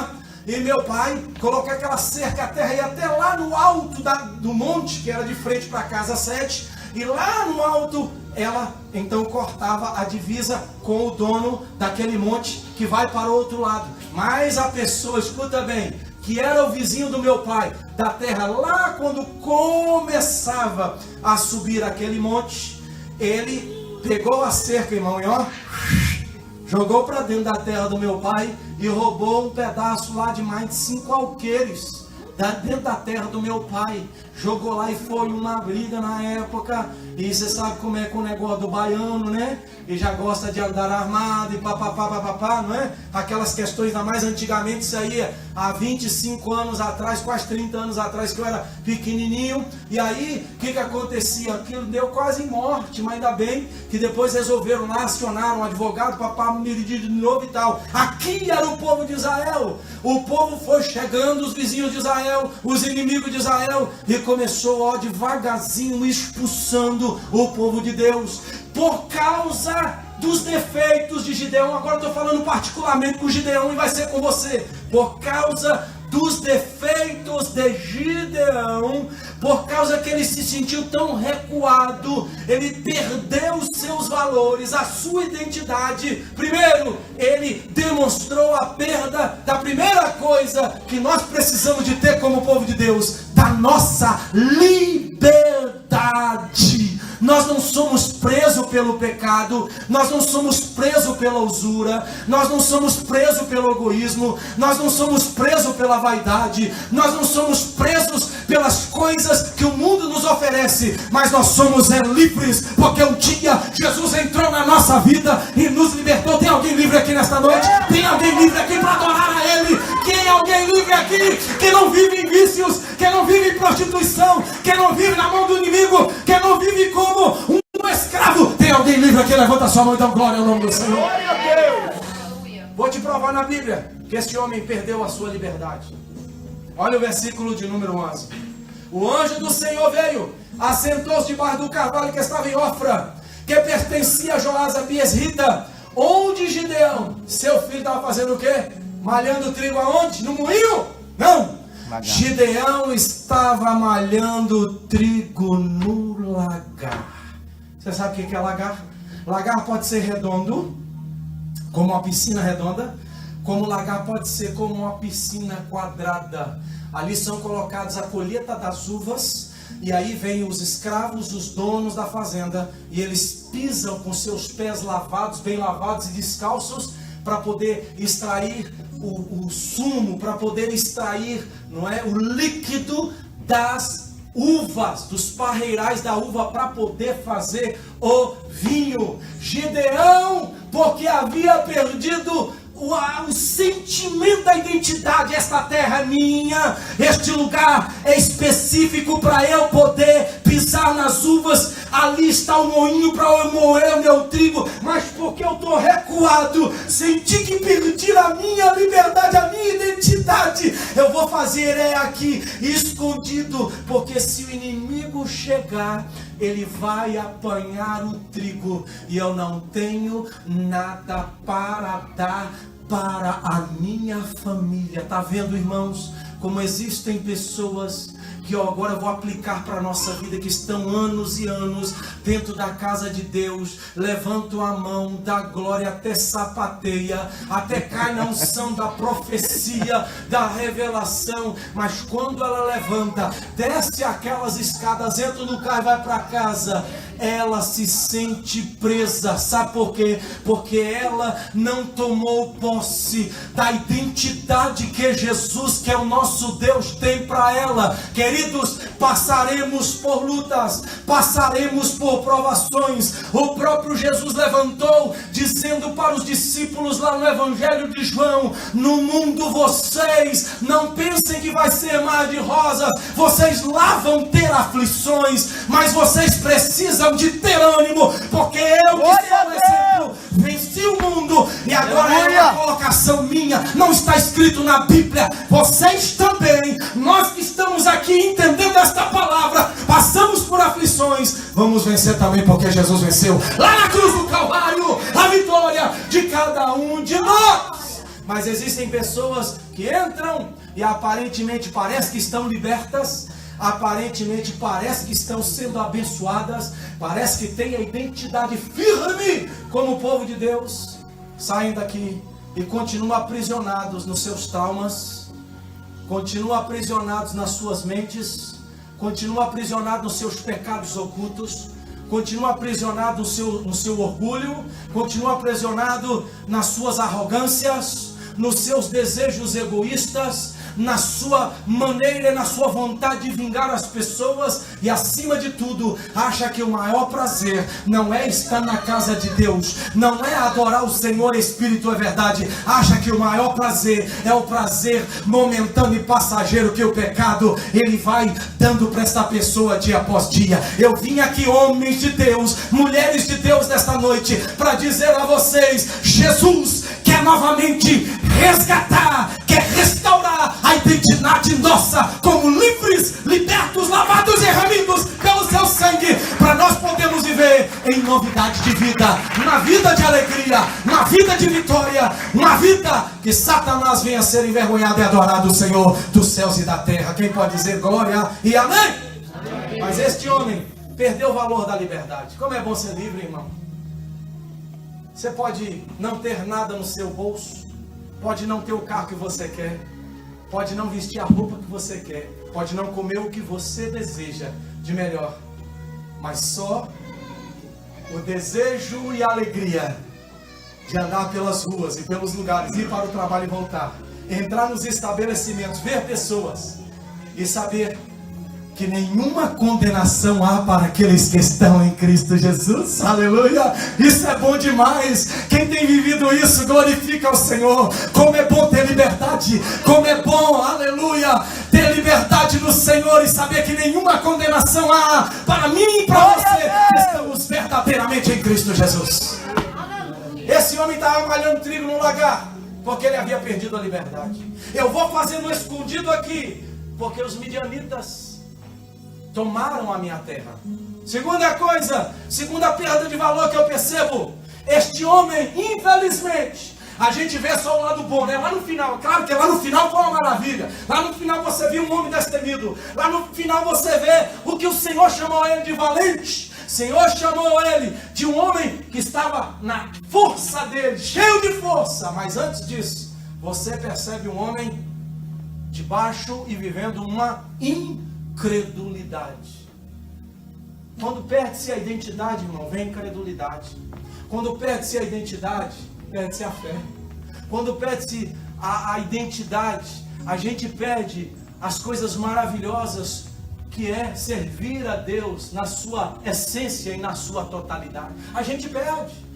e meu pai colocou aquela cerca, a terra ia até lá no alto do monte, que era de frente para a casa 7, e lá no alto ela então cortava a divisa com o dono daquele monte que vai para o outro lado. Mas a pessoa, escuta bem, que era o vizinho do meu pai, da terra lá quando começava a subir aquele monte, ele pegou a cerca, irmão, e ó, jogou para dentro da terra do meu pai e roubou um pedaço lá de mais de 5 alqueires, dentro da terra do meu pai. Jogou lá e foi uma briga na época. E você sabe como é com o negócio do baiano, né? E já gosta de andar armado e papapá, não é? Aquelas questões da mais antigamente, isso aí há 25 anos atrás, quase 30 anos atrás, que eu era pequenininho. E aí, o que acontecia? Aquilo deu quase morte, mas ainda bem que depois resolveram lá, acionaram um advogado, papá me dividir de novo e tal. Aqui era o povo de Israel. O povo foi chegando, os vizinhos de Israel, os inimigos de Israel, e começou, ó, devagarzinho expulsando o povo de Deus, por causa dos defeitos de Gideão. Agora estou falando particularmente com Gideão e vai ser com você. Por causa dos defeitos de Gideão, por causa que ele se sentiu tão recuado, ele perdeu os seus valores, a sua identidade. Primeiro, ele demonstrou a perda da primeira coisa que nós precisamos de ter como povo de Deus, da nossa liberdade. Nós não somos presos pelo pecado, nós não somos presos pela usura, nós não somos presos pelo egoísmo, nós não somos presos pela vaidade, nós não somos presos pelas coisas que o mundo nos oferece, mas nós somos livres, porque um dia Jesus entrou na nossa vida e nos libertou. Tem alguém livre aqui nesta noite? Tem alguém livre aqui para adorar a Ele? Tem alguém livre aqui que não vive em vícios, que não vive em prostituição, que não vive na mão do inimigo, que não vive como um escravo? Tem alguém livre aqui? Levanta sua mão e dá glória ao nome do Senhor. Glória a Deus. Vou te provar na Bíblia que esse homem perdeu a sua liberdade. Olha o versículo de número 11. O anjo do Senhor veio, assentou-se debaixo do carvalho que estava em Ofra, que pertencia a Joás a Biesrita, onde Gideão, seu filho, estava fazendo o quê? Malhando trigo aonde? No moinho? Não. Lagar. Gideão estava malhando trigo no lagar. Você sabe o que é lagar? Lagar pode ser redondo, como uma piscina redonda, como lagar pode ser como uma piscina quadrada. Ali são colocados a colheita das uvas, e aí vem os escravos, os donos da fazenda, e eles pisam com seus pés lavados, bem lavados e descalços, para poder extrair o sumo, para poder extrair, não é, o líquido das uvas, dos parreirais da uva, para poder fazer o vinho. Gideão, porque havia perdido o sentimento da identidade. Esta terra é minha, este lugar é específico para eu poder pisar nas uvas, ali está o moinho para eu moer o meu trigo, mas porque eu estou recuado, senti que perdi a minha liberdade, a minha identidade, eu vou fazer aqui escondido, porque se o inimigo chegar, ele vai apanhar o trigo, e eu não tenho nada para dar para a minha família. Está vendo, irmãos, como existem pessoas que agora eu vou aplicar para a nossa vida, que estão anos e anos dentro da casa de Deus, levantam a mão, dá glória, até sapateia, até cai na unção da profecia, da revelação, mas quando ela levanta, desce aquelas escadas, entra no carro e vai para casa, ela se sente presa. Sabe por quê? Porque ela não tomou posse da identidade que Jesus, que é o nosso Deus, tem para ela. Queridos, passaremos por lutas, passaremos por provações. O próprio Jesus levantou, dizendo para os discípulos lá no Evangelho de João: no mundo vocês não pensem que vai ser mar de rosas, vocês lá vão ter aflições, mas vocês precisam de ter ânimo, porque eu que sou o exemplo, venci o mundo, e agora é uma colocação minha, não está escrito na Bíblia. Vocês também, nós que estamos aqui entendendo esta palavra, passamos por aflições, vamos vencer também, porque Jesus venceu lá na cruz do Calvário, a vitória de cada um de nós. Mas existem pessoas que entram e aparentemente parece que estão libertas, aparentemente parece que estão sendo abençoadas, parece que têm a identidade firme como o povo de Deus, saem daqui e continuam aprisionados nos seus traumas, continuam aprisionados nas suas mentes, continuam aprisionados nos seus pecados ocultos, continuam aprisionados no seu orgulho, continuam aprisionados nas suas arrogâncias, nos seus desejos egoístas, na sua maneira e na sua vontade de vingar as pessoas, e acima de tudo, acha que o maior prazer não é estar na casa de Deus, não é adorar o Senhor, Espírito é verdade, acha que o maior prazer é o prazer momentâneo e passageiro que o pecado, ele vai dando para esta pessoa dia após dia. Eu vim aqui, homens de Deus, mulheres de Deus, nesta noite, para dizer a vocês, Jesus quer novamente resgatar, quer restaurar a identidade nossa como livres, libertos, lavados e remidos pelo seu sangue, para nós podermos viver em novidade de vida, uma vida de alegria, uma vida de vitória, uma vida que Satanás venha a ser envergonhado e adorado o Senhor dos céus e da terra. Quem pode dizer glória e amém? Amém. Mas este homem perdeu o valor da liberdade. Como é bom ser livre, irmão. Você pode não ter nada no seu bolso, pode não ter o carro que você quer, pode não vestir a roupa que você quer, pode não comer o que você deseja de melhor, mas só o desejo e a alegria de andar pelas ruas e pelos lugares, ir para o trabalho e voltar, entrar nos estabelecimentos, ver pessoas e saber que nenhuma condenação há para aqueles que estão em Cristo Jesus. Aleluia, isso é bom demais. Quem tem vivido isso glorifica o Senhor. Como é bom ter liberdade, como é bom, aleluia, ter liberdade no Senhor e saber que nenhuma condenação há para mim e para você que estamos verdadeiramente em Cristo Jesus. Esse homem estava malhando trigo no lagar porque ele havia perdido a liberdade. Eu vou fazendo escondido aqui porque os midianitas tomaram a minha terra. Segunda coisa, segunda perda de valor que eu percebo, este homem, infelizmente, a gente vê só o lado bom, né? Lá no final, claro que lá no final foi uma maravilha. Lá no final você viu um homem destemido. Lá no final você vê o que o Senhor chamou ele de valente. O Senhor chamou ele de um homem que estava na força dele, cheio de força. Mas antes disso, você percebe um homem de baixo e vivendo uma incredulidade. Quando perde-se a identidade, irmão, vem incredulidade. Quando perde-se a identidade, perde-se a fé. Quando perde-se a identidade, a gente perde as coisas maravilhosas que é servir a Deus na sua essência e na sua totalidade. A gente perde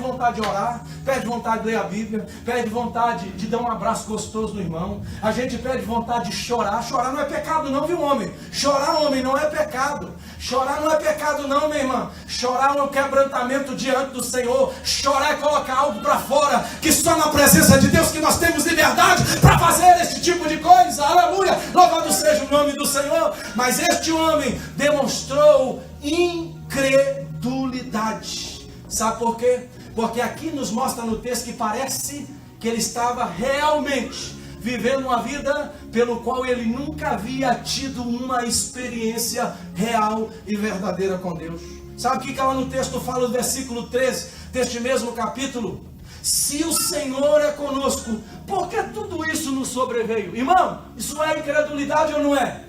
vontade de orar, perde vontade de ler a Bíblia, perde vontade de dar um abraço gostoso no irmão, a gente perde vontade de chorar. Chorar não é pecado não, viu, homem? Chorar, homem, não é pecado. Chorar não é pecado não, minha irmã. Chorar é um quebrantamento diante do Senhor. Chorar é colocar algo para fora, que só na presença de Deus que nós temos liberdade para fazer esse tipo de coisa. Aleluia, louvado seja o nome do Senhor. Mas este homem demonstrou incredulidade. Sabe por quê? Porque aqui nos mostra no texto que parece que ele estava realmente vivendo uma vida pelo qual ele nunca havia tido uma experiência real e verdadeira com Deus. Sabe o que lá no texto fala, no versículo 13 deste mesmo capítulo? Se o Senhor é conosco, por que tudo isso nos sobreveio? Irmão, isso é incredulidade ou não é?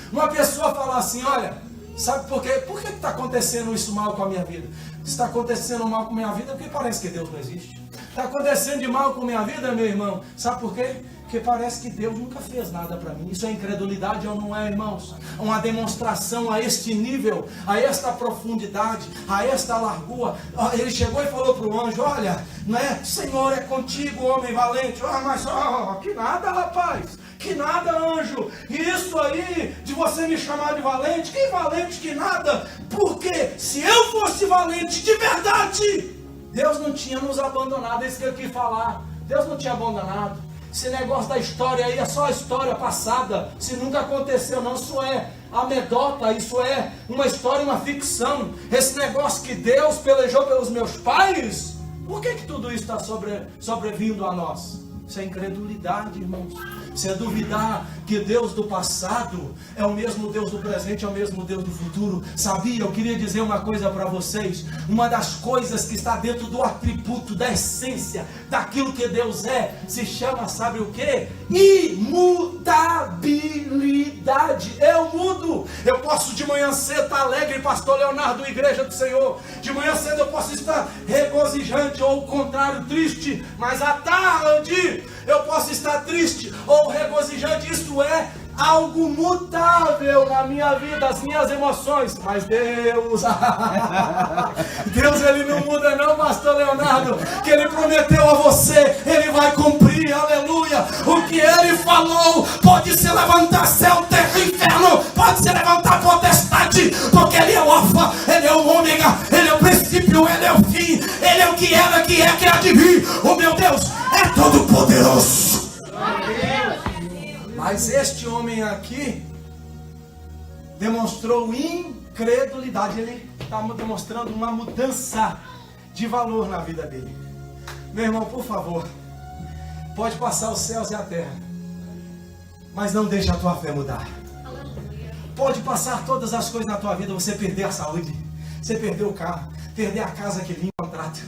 Uma pessoa falar assim, olha, sabe por quê? Por que está acontecendo isso mal com a minha vida? Está acontecendo mal com a minha vida porque parece que Deus não existe. Está acontecendo de mal com a minha vida, meu irmão. Sabe por quê? Porque parece que Deus nunca fez nada para mim. Isso é incredulidade ou não é, irmãos? Uma demonstração a este nível, a esta profundidade, a esta largura. Ele chegou e falou para o anjo, olha, né? Senhor é contigo, homem valente. Mas que nada, rapaz. Que nada, anjo. Isso aí de você me chamar de valente, que valente que nada. Porque se eu fosse valente de verdade, Deus não tinha nos abandonado. É isso que eu quis falar. Deus não tinha abandonado. Esse negócio da história aí é só a história passada. Se nunca aconteceu não, isso é anedota, isso é uma história, uma ficção. Esse negócio que Deus pelejou pelos meus pais, por que tudo isso está sobrevindo a nós? Isso é incredulidade, irmãos. Isso é duvidar que Deus do passado é o mesmo Deus do presente, é o mesmo Deus do futuro. Sabia? Eu queria dizer uma coisa para vocês. Uma das coisas que está dentro do atributo, da essência, daquilo que Deus é, se chama, sabe o que? Imutabilidade. Eu mudo. Eu posso de manhã cedo estar alegre, pastor Leonardo, igreja do Senhor. De manhã cedo eu posso estar regozijante ou o contrário, triste. Mas à tarde eu posso estar triste ou regozijante. Isto é algo mutável na minha vida, as minhas emoções. Mas Deus, Deus ele não muda não, pastor Leonardo. Que ele prometeu a você, ele vai cumprir, aleluia. O que ele falou, pode se levantar céu, terra e inferno, pode se levantar potestade, porque ele é o alfa, ele é o ômega, ele é o princípio, ele é o fim, ele é o que era, que é, que há de vir. O meu Deus é todo poderoso. Mas este homem aqui demonstrou incredulidade. Ele está demonstrando uma mudança de valor na vida dele. Meu irmão, por favor, pode passar os céus e a terra, mas não deixe a tua fé mudar. Pode passar todas as coisas na tua vida, você perder a saúde, você perder o carro, perder a casa que limpa o contrato,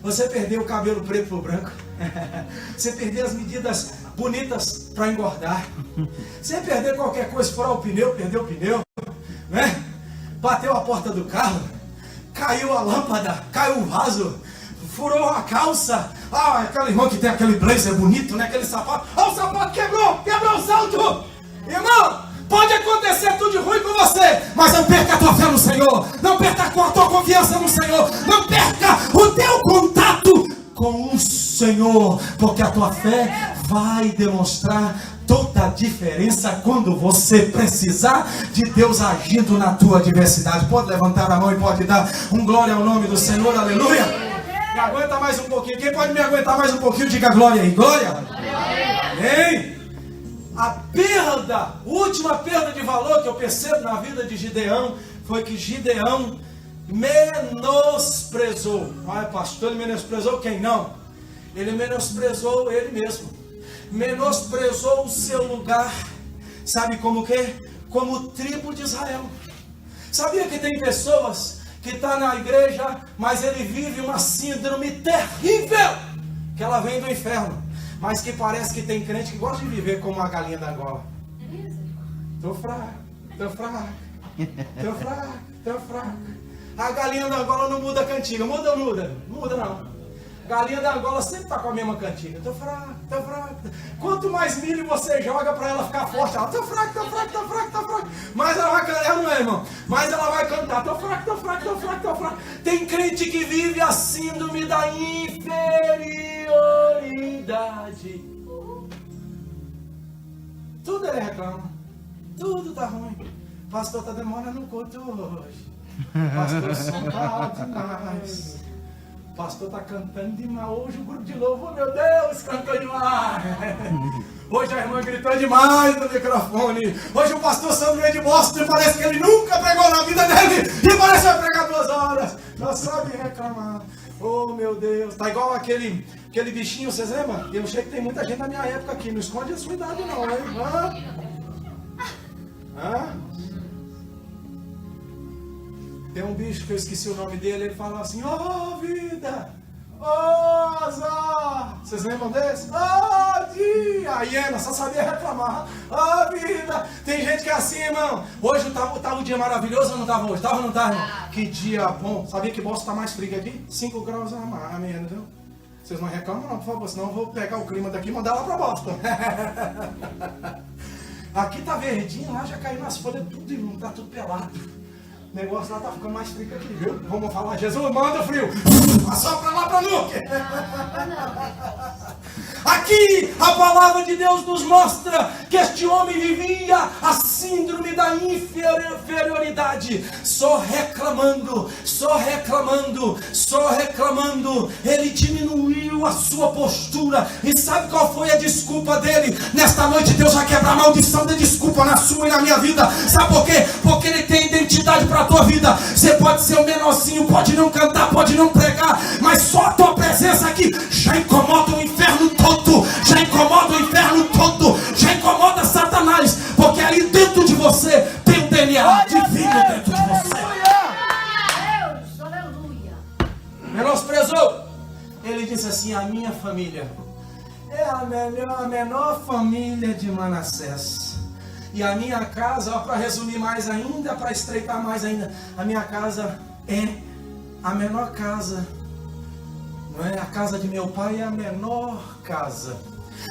você perder o cabelo preto por branco, você perder as medidas bonitas para engordar, você perder qualquer coisa, furar o pneu, perder o pneu, né? Bateu a porta do carro, caiu a lâmpada, caiu o vaso, furou a calça. Ah, aquele irmão que tem aquele blazer bonito, né? Aquele sapato, o sapato quebrou o salto. Irmão, pode acontecer tudo de ruim com você, mas não perca a tua fé no Senhor, não perca a tua confiança no Senhor, não perca o teu contato com o Senhor, porque a tua fé vai demonstrar toda a diferença quando você precisar de Deus agindo na tua adversidade. Pode levantar a mão e pode dar um glória ao nome do Senhor, aleluia. Me aguenta mais um pouquinho, quem pode me aguentar mais um pouquinho, diga glória aí, glória. Amém. A perda, última perda de valor que eu percebo na vida de Gideão, foi que Gideão menosprezou. Ai, pastor, ele menosprezou quem? Não, ele menosprezou ele mesmo, menosprezou o seu lugar. Sabe como o quê? Como tribo de Israel. Sabia que tem pessoas que estão na igreja, mas ele vive uma síndrome terrível, que ela vem do inferno, mas que parece que tem crente que gosta de viver como uma galinha da Angola. Tô fraco. A galinha da Angola não muda a cantiga. Muda ou muda? Não muda não. Galinha da Angola sempre está com a mesma cantiga. Tô fraco. Quanto mais milho você joga para ela ficar forte, ela tô fraco. Mas ela vai cantar, não é, irmão? Mas ela vai cantar, tô fraco. Tem crente que vive a síndrome da inferioridade. Tudo ele reclama. Tudo tá ruim. Pastor, tá demorando no culto hoje. Pastor, o som tá alto demais. Pastor tá cantando demais. Hoje o grupo de louvor, meu Deus, cantou demais. Hoje a irmã gritou demais no microfone. Hoje o pastor Sandro de Boston, parece que ele nunca pregou na vida dele e parece que vai pregar 2 horas. Só sabe reclamar. Oh, meu Deus. Tá igual aquele bichinho, vocês lembram? Eu sei que tem muita gente da minha época aqui. Não esconde a sua idade não, hein? Tem um bicho que eu esqueci o nome dele, ele fala assim: oh vida, oh azar. Vocês lembram desse? Oh dia, a hiena só sabia reclamar. Oh vida, tem gente que é assim, irmão. Hoje tava um dia maravilhoso ou não estava hoje? Tava ou não estava, irmão? Que dia bom. Sabia que Boston está mais frio aqui? 5 graus a mais, entendeu? Vocês não reclamam não, por favor, senão eu vou pegar o clima daqui e mandar lá para Boston. Aqui tá verdinho, lá já caiu nas folhas tudo e não tá tudo pelado. O negócio lá tá ficando mais frio que aqui, viu? Vamos falar, Jesus, manda frio. Assopra lá pra nuca. Aqui a palavra de Deus nos mostra que este homem vivia a síndrome da inferioridade. Só reclamando. Ele diminuiu a sua postura. E sabe qual foi a desculpa dele? Nesta noite Deus vai quebrar a maldição da desculpa na sua e na minha vida. Sabe por quê? Porque ele tem identidade para a tua vida. Você pode ser o menorzinho, pode não cantar, pode não pregar, mas só a tua presença aqui já incomoda o inferno todo, já incomoda Satanás. disse assim: a minha família é a menor família de Manassés. E a minha casa, para resumir mais ainda, para estreitar mais ainda, a minha casa é a menor casa. Não é? A casa de meu pai é a menor casa.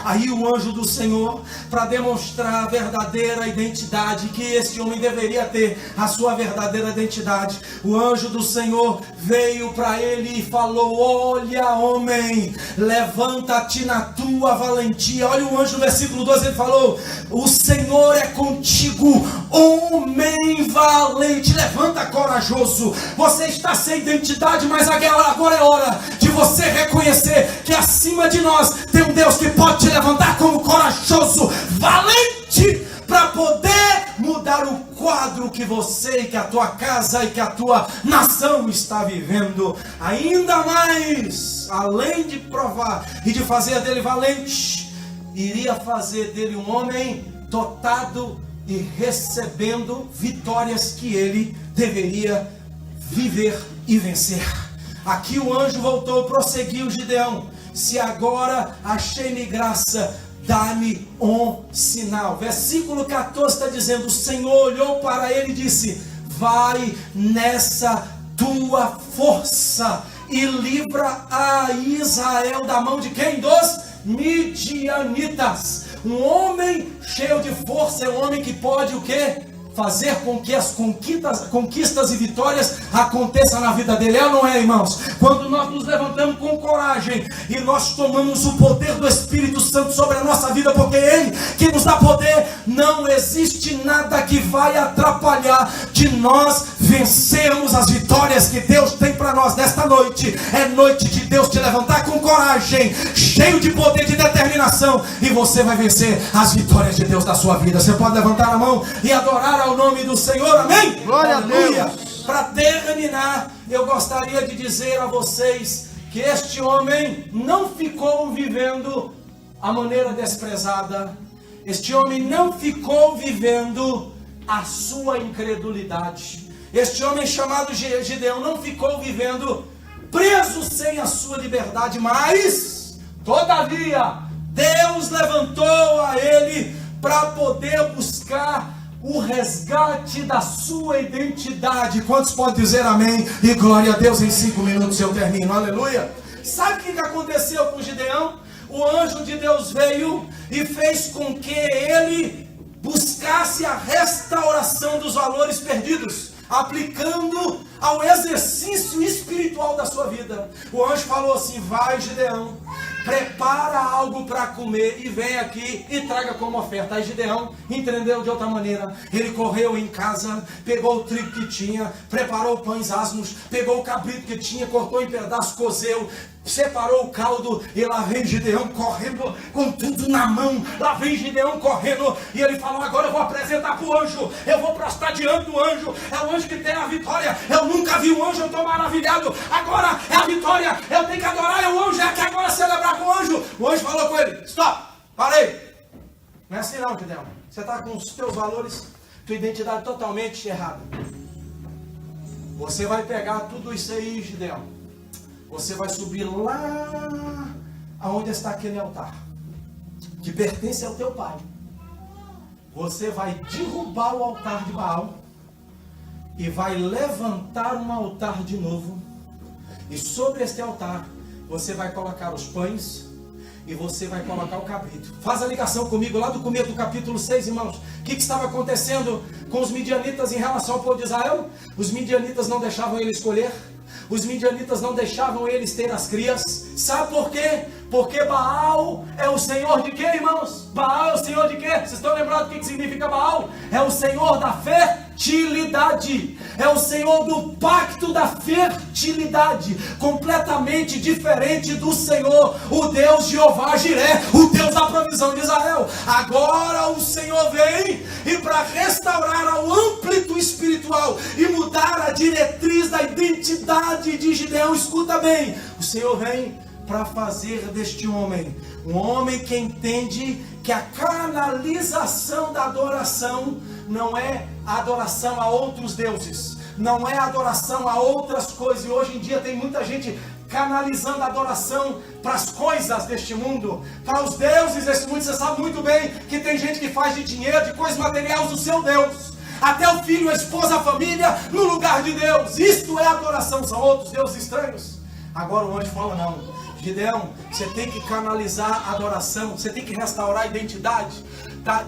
Aí o anjo do Senhor, para demonstrar a verdadeira identidade que esse homem deveria ter, a sua verdadeira identidade, o anjo do Senhor veio para ele e falou: olha, homem, levanta-te na tua valentia. Olha o anjo no versículo 12, ele falou: o Senhor é contigo, homem valente. Levanta, corajoso. Você está sem identidade, mas agora é hora de você reconhecer que acima de nós tem um Deus que pode te levantar como corajoso, valente, para poder mudar o quadro que você e que a tua casa e que a tua nação está vivendo. Ainda mais, além de provar e de fazer dele valente, iria fazer dele um homem dotado e recebendo vitórias que ele deveria viver e vencer. Aqui o anjo voltou, prosseguiu Gideão: se agora achei-me graça, dá-me um sinal. Versículo 14 está dizendo: o Senhor olhou para ele e disse: vai nessa tua força e livra a Israel da mão de quem? Dos midianitas. Um homem cheio de força é um homem que pode o quê? Fazer com que as conquistas e vitórias aconteçam na vida dele. É ou não é, irmãos? Quando nós nos levantamos com coragem e nós tomamos o poder do Espírito Santo sobre a nossa vida, porque é Ele que nos dá poder, não existe nada que vai atrapalhar de nós vencermos as vitórias que Deus tem para nós nesta noite. É noite de Deus te levantar com coragem, cheio de poder, de determinação, e você vai vencer as vitórias de Deus na sua vida. Você pode levantar a mão e adorar ao nome do Senhor, amém? Glória a Deus. Para terminar, eu gostaria de dizer a vocês que este homem não ficou vivendo a maneira desprezada. Este homem não ficou vivendo a sua incredulidade. Este homem chamado Gideão não ficou vivendo preso sem a sua liberdade, mas todavia Deus levantou a ele para poder buscar o resgate da sua identidade. Quantos podem dizer amém e glória a Deus? Em 5 minutos eu termino, aleluia. Sabe o que aconteceu com Gideão? O anjo de Deus veio e fez com que ele buscasse a restauração dos valores perdidos, aplicando ao exercício espiritual da sua vida. O anjo falou assim: vai, Gideão, prepara algo para comer e vem aqui e traga como oferta. Aí Gideão entendeu de outra maneira. Ele correu em casa, pegou o trigo que tinha, preparou pães asmos, pegou o cabrito que tinha, cortou em pedaços, cozeu, separou o caldo, e lá vem Gideão correndo com tudo na mão. Lá vem Gideão correndo, e ele falou: agora eu vou apresentar para o anjo, eu vou prostrar diante do anjo. É o anjo que tem a vitória. Eu nunca vi um anjo, eu estou maravilhado. Agora é a vitória, eu tenho que adorar o anjo, é que agora celebrar com o anjo. O anjo falou com ele: stop, parei. Não é assim não, Gideão. Você está com os teus valores, tua identidade totalmente errada. Você vai pegar tudo isso aí, Gideão. Você vai subir lá aonde está aquele altar, que pertence ao teu pai. Você vai derrubar o altar de Baal e vai levantar um altar de novo. E sobre este altar você vai colocar os pães e você vai colocar o cabrito. Faz a ligação comigo lá do começo do capítulo 6, irmãos. O que estava acontecendo com os midianitas em relação ao povo de Israel? Os midianitas não deixavam ele escolher. Os midianitas não deixavam eles ter as crias. Sabe por quê? Porque Baal é o senhor de quê, irmãos? Baal é o senhor de quê? Vocês estão lembrados do que significa Baal? É o senhor da fertilidade. É o senhor do pacto da fertilidade. Completamente diferente do Senhor, o Deus Jeová Jiré, o Deus da provisão de Israel. Agora o Senhor vem e para restaurar o âmbito espiritual e mudar a diretriz da identidade de Gideão, escuta bem, o Senhor vem para fazer deste homem um homem que entende que a canalização da adoração não é adoração a outros deuses, não é adoração a outras coisas. E hoje em dia tem muita gente canalizando a adoração para as coisas deste mundo, para os deuses deste mundo. Você sabe muito bem que tem gente que faz de dinheiro, de coisas materiais, o seu Deus. Até o filho, a esposa, a família, no lugar de Deus. Isto é adoração, são outros deuses estranhos. Agora o anjo fala, não. Gideão, você tem que canalizar a adoração, você tem que restaurar a identidade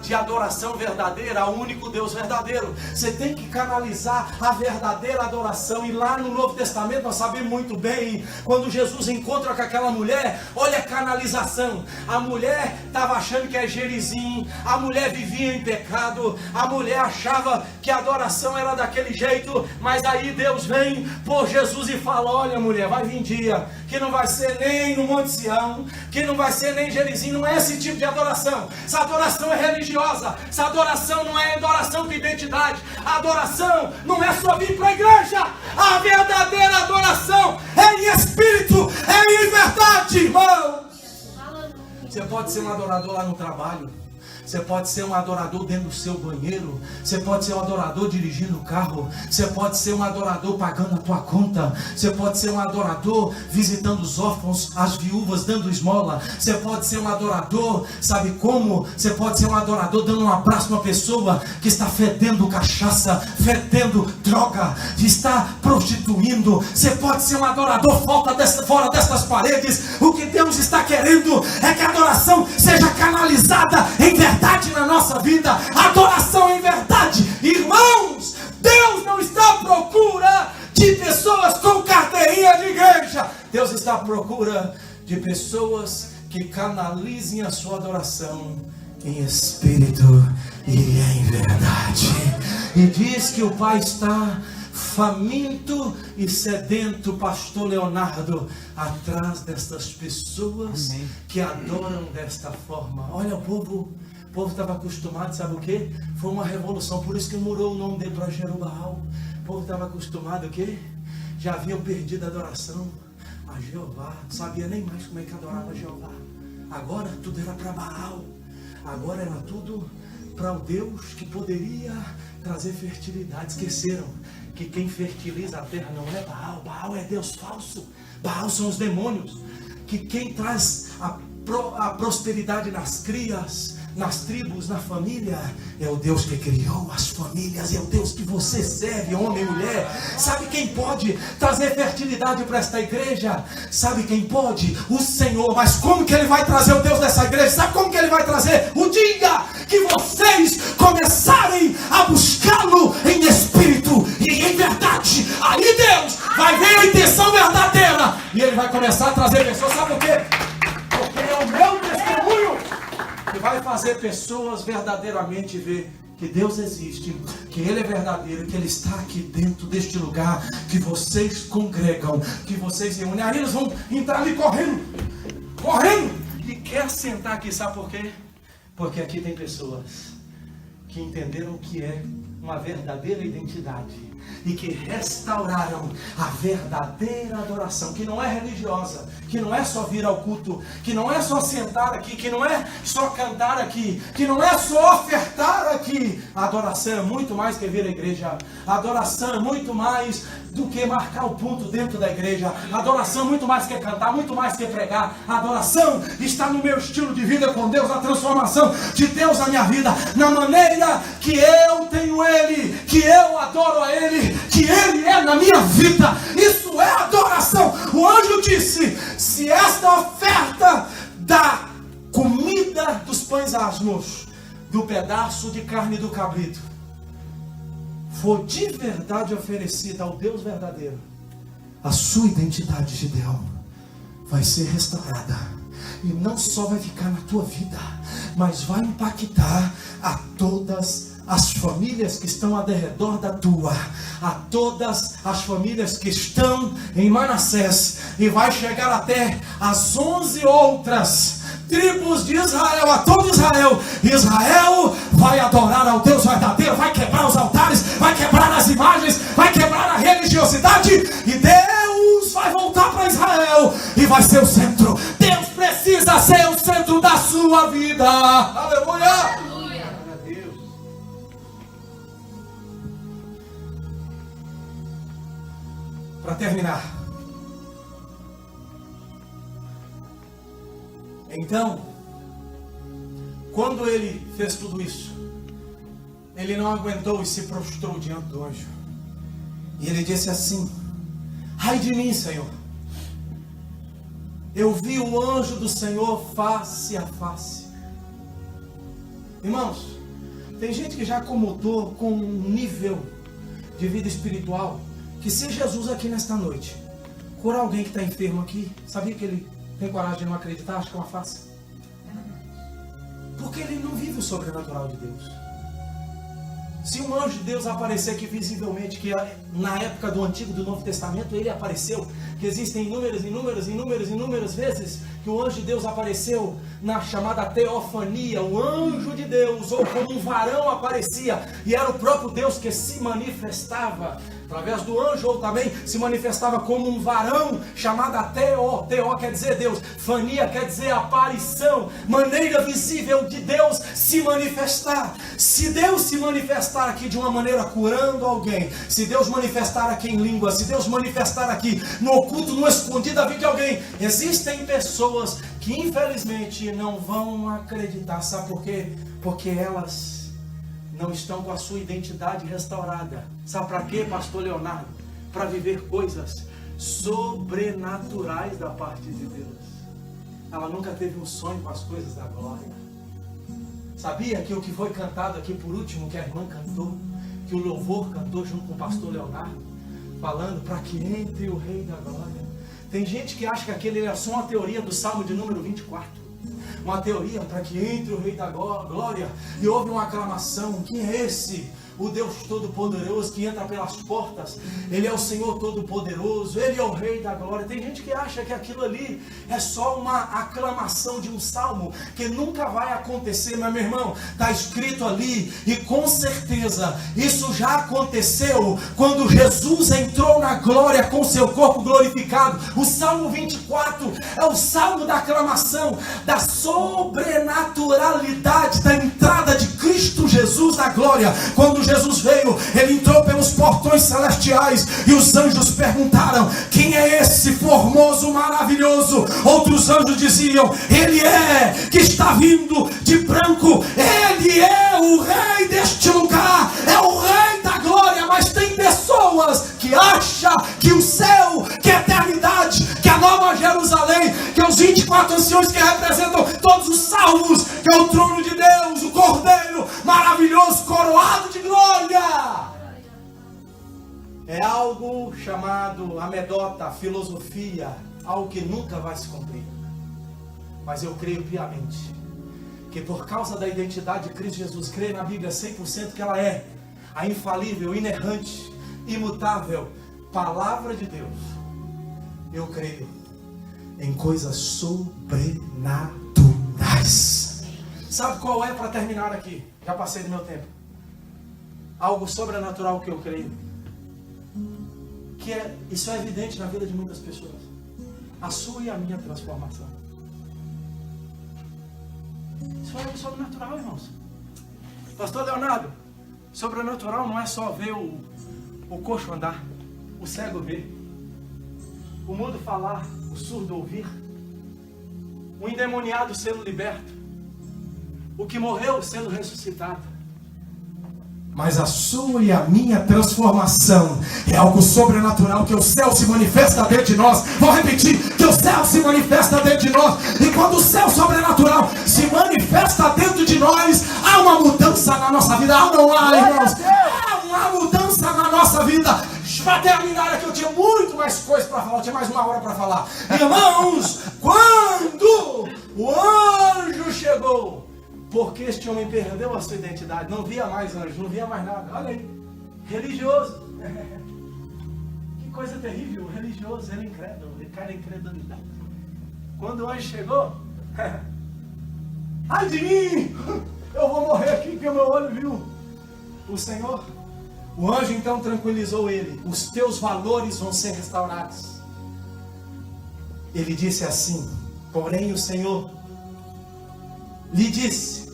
de adoração verdadeira ao único Deus verdadeiro. Você tem que canalizar a verdadeira adoração. E lá no Novo Testamento nós sabemos muito bem, quando Jesus encontra com aquela mulher, olha a canalização. A mulher estava achando que é Gerizim, a mulher vivia em pecado, a mulher achava que a adoração era daquele jeito, mas aí Deus vem por Jesus e fala, olha mulher, vai vir dia que não vai ser nem no Monte Sião, que não vai ser nem Gerizim. Não é esse tipo de adoração. Essa adoração é religiosa. Essa adoração não é adoração de identidade. A adoração não é só vir para a igreja. A verdadeira adoração é em espírito, é em verdade, irmãos. Você pode ser um adorador lá no trabalho. Você pode ser um adorador dentro do seu banheiro. Você pode ser um adorador dirigindo o carro. Você pode ser um adorador pagando a tua conta. Você pode ser um adorador visitando os órfãos, as viúvas, dando esmola. Você pode ser um adorador, sabe como? Você pode ser um adorador dando um abraço a uma pessoa que está fedendo cachaça, fedendo droga, está prostituindo. Você pode ser um adorador fora destas paredes. O que Deus está querendo é que a adoração seja canalizada em verdade na nossa vida. Adoração em verdade. Irmãos, Deus não está à procura de pessoas com carteirinha de igreja. Deus está à procura de pessoas que canalizem a sua adoração em espírito e em verdade. E diz que o Pai está faminto e sedento, pastor Leonardo, atrás destas pessoas. Amém. Que adoram desta forma. Olha, o povo estava acostumado, sabe o que? Foi uma revolução, por isso que mudou o nome dele para Jerubaal. O povo estava acostumado o quê? Já haviam perdido a adoração a Jeová, não sabia nem mais como é que adorava Jeová. Agora tudo era para Baal, agora era tudo para o Deus que poderia trazer fertilidade. Esqueceram que quem fertiliza a terra não é Baal, Baal é Deus falso, Baal são os demônios. Que quem traz a prosperidade nas crias, nas tribos, na família, é o Deus que criou as famílias, é o Deus que você serve, homem e mulher. Sabe quem pode trazer fertilidade para esta igreja? Sabe quem pode? O Senhor. Mas como que Ele vai trazer o Deus dessa igreja? Sabe como que Ele vai trazer? O dia que vocês começarem a buscá-lo em espírito e em verdade, aí Deus vai ver a intenção verdadeira e Ele vai começar a trazer pessoas. Sabe por quê? Porque é o meu testemunho que vai fazer pessoas verdadeiramente ver que Deus existe, que Ele é verdadeiro, que Ele está aqui dentro deste lugar, que vocês congregam, que vocês reúnem. Aí eles vão entrar ali correndo, e quer sentar aqui, sabe por quê? Porque aqui tem pessoas que entenderam o que é uma verdadeira identidade e que restauraram a verdadeira adoração, que não é religiosa, que não é só vir ao culto, que não é só sentar aqui, que não é só cantar aqui, que não é só ofertar aqui. A adoração é muito mais que vir à igreja. A adoração é muito mais do que marcar o ponto dentro da igreja. A adoração é muito mais que cantar, muito mais que pregar. A adoração está no meu estilo de vida com Deus, na transformação de Deus na minha vida, na maneira que eu tenho Ele, que eu adoro a Ele, que Ele é na minha vida. Isso é adoração. O anjo disse: se esta oferta da comida dos pães asmos, do pedaço de carne do cabrito, for de verdade oferecida ao Deus verdadeiro, a sua identidade, Gideão, vai ser restaurada. E não só vai ficar na tua vida, mas vai impactar a todas as famílias que estão ao redor da tua, a todas as famílias que estão em Manassés, e vai chegar até as 11 outras tribos de Israel, a todo Israel. Israel vai adorar ao Deus verdadeiro, vai quebrar os altares, vai quebrar as imagens, vai quebrar a religiosidade, e Deus vai voltar para Israel e vai ser o centro. Deus precisa ser o centro da sua vida. Aleluia! Para terminar, Então, quando ele fez tudo isso, ele não aguentou e se prostrou diante do anjo. E ele disse assim: ai de mim, Senhor, eu vi o anjo do Senhor face a face. Irmãos, tem gente que já acomodou com um nível de vida espiritual, que se Jesus aqui nesta noite curar alguém que está enfermo aqui, sabia que ele tem coragem de não acreditar? Acho que é uma farsa. Porque ele não vive o sobrenatural de Deus. Se um anjo de Deus aparecer aqui visivelmente, que na época do Antigo e do Novo Testamento ele apareceu, que existem inúmeras vezes que o anjo de Deus apareceu na chamada teofania, o anjo de Deus, ou como um varão aparecia, e era o próprio Deus que se manifestava através do anjo, ou também se manifestava como um varão, chamada Teó. Teó quer dizer Deus, fania quer dizer aparição, maneira visível de Deus se manifestar. Se Deus se manifestar aqui de uma maneira curando alguém, se Deus manifestar aqui em língua, se Deus manifestar aqui no oculto, no escondido da vida de alguém, existem pessoas que infelizmente não vão acreditar. Sabe por quê? Porque elas não estão com a sua identidade restaurada. Sabe para quê, pastor Leonardo? Para viver coisas sobrenaturais da parte de Deus. Ela nunca teve um sonho com as coisas da glória. Sabia que o que foi cantado aqui por último, que a irmã cantou, que o louvor cantou junto com o pastor Leonardo, falando para que entre o Rei da Glória. Tem gente que acha que aquele é só uma teoria do Salmo de número 24. Uma teoria para que entre o Rei da Glória, e houve uma aclamação: quem é esse? O Deus Todo-Poderoso que entra pelas portas. Ele é o Senhor Todo-Poderoso, Ele é o Rei da Glória. Tem gente que acha que aquilo ali é só uma aclamação de um salmo, que nunca vai acontecer. Mas meu irmão, está escrito ali, e com certeza isso já aconteceu quando Jesus entrou na glória com seu corpo glorificado. O Salmo 24 é o salmo da aclamação, da sobrenaturalidade da entrada de Cristo Jesus na glória. Quando Jesus veio, ele entrou pelos portões celestiais, e os anjos perguntaram: quem é esse formoso, maravilhoso? Outros anjos diziam: ele é que está vindo de branco, ele é o Rei deste lugar, é o Rei da glória. Mas tem pessoas que acham que o céu, que a eternidade, que a nova Jerusalém, que os 24 anciões que representam todos os salvos, que é o trono de Deus, o Cordeiro maravilhoso, coroado de glória, é algo chamado amedota, filosofia, algo que nunca vai se cumprir. Mas eu creio piamente que por causa da identidade de Cristo Jesus, creio na Bíblia 100% que ela é a infalível, inerrante, imutável palavra de Deus. Eu creio em coisas sobrenaturais. Sabe qual é, para terminar aqui? Já passei do meu tempo. Algo sobrenatural que eu creio, que isso é evidente na vida de muitas pessoas. A sua e a minha transformação. Isso é algo sobrenatural, irmãos. Pastor Leonardo, sobrenatural não é só ver o coxo andar, o cego ver, o mudo falar, o surdo ouvir, o endemoniado sendo liberto, o que morreu sendo ressuscitado. Mas a sua e a minha transformação é algo sobrenatural, que o céu se manifesta dentro de nós. Vou repetir, que o céu se manifesta dentro de nós. E quando o céu sobrenatural se manifesta dentro de nós, há uma mudança na nossa vida. Há ou não há, irmãos? Há uma mudança na nossa vida. Para terminar aqui, eu tinha muito mais coisas para falar, eu tinha mais uma hora para falar. Irmãos, quando o anjo chegou, porque este homem perdeu a sua identidade, não via mais anjo, não via mais nada. Olha aí, religioso. Que coisa terrível, religioso, ele é incrédulo, ele cai na incredulidade. Quando o anjo chegou, ai de mim, eu vou morrer aqui porque o meu olho viu o Senhor. O anjo então tranquilizou ele: os teus valores vão ser restaurados. Ele disse assim: porém o Senhor lhe disse: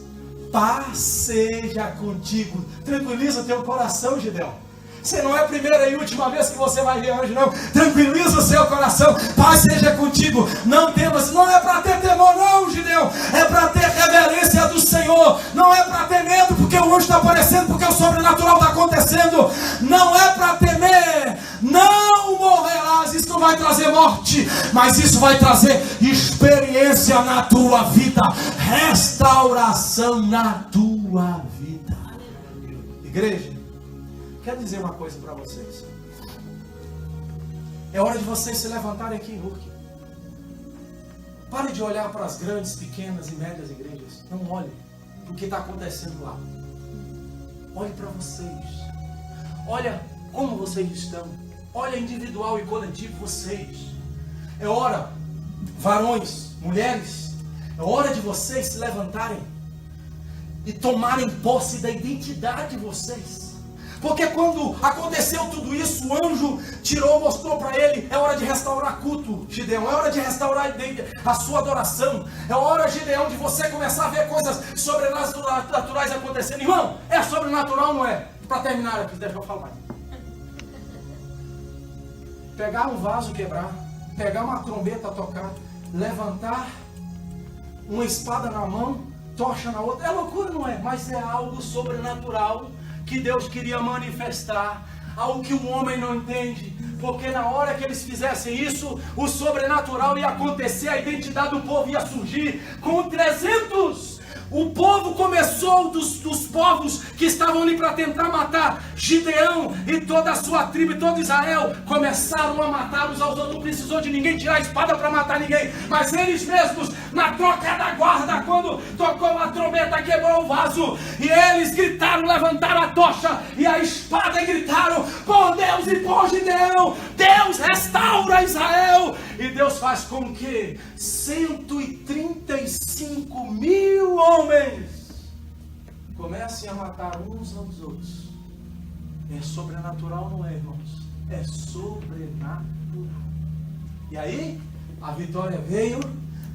paz seja contigo. Tranquiliza teu coração, Gideão. Você não é a primeira e última vez que você vai ver anjo, não. Tranquiliza o seu coração. Paz seja contigo. Não temas. Não é para ter temor, não, Gideão. É para ter reverência do Senhor. Não é para ter medo porque o anjo está aparecendo, porque o sobrenatural está acontecendo. Não é para temer. Não morrerás. Isso não vai trazer morte, mas isso vai trazer experiência na tua vida. Restauração na tua vida. Igreja, quero dizer uma coisa para vocês. É hora de vocês se levantarem aqui em Nurque. Pare de olhar para as grandes, pequenas e médias igrejas. Não olhe para o que está acontecendo lá. Olhe para vocês. Olha como vocês estão. Olha individual e coletivo vocês. É hora, varões, mulheres, é hora de vocês se levantarem e tomarem posse da identidade de vocês. Porque quando aconteceu tudo isso, o anjo tirou, mostrou para ele, é hora de restaurar culto, Gideão, é hora de restaurar a sua adoração, é hora, Gideão, de você começar a ver coisas sobrenaturais acontecendo. Irmão, é sobrenatural ou não é? Para terminar aqui, deixa eu falar mais. Pegar um vaso, quebrar, pegar uma trombeta, tocar, levantar uma espada na mão, tocha na outra, é loucura, não é? Mas é algo sobrenatural que Deus queria manifestar, algo que o homem não entende, porque na hora que eles fizessem isso, o sobrenatural ia acontecer, a identidade do povo ia surgir. Com 300, o povo começou, dos povos que estavam ali para tentar matar Gideão e toda a sua tribo e todo Israel, começaram a matar uns aos outros. Não precisou de ninguém tirar a espada para matar ninguém, mas eles mesmos, na troca da guarda, quando tocou a trombeta, quebrou o vaso, e eles gritaram, levantaram a tocha e a espada, e gritaram: por Deus e por Gideão, Deus restaura Israel. E Deus faz com que 135 mil homens comecem a matar uns aos outros. É sobrenatural, não é, irmãos? É sobrenatural. E aí, a vitória veio,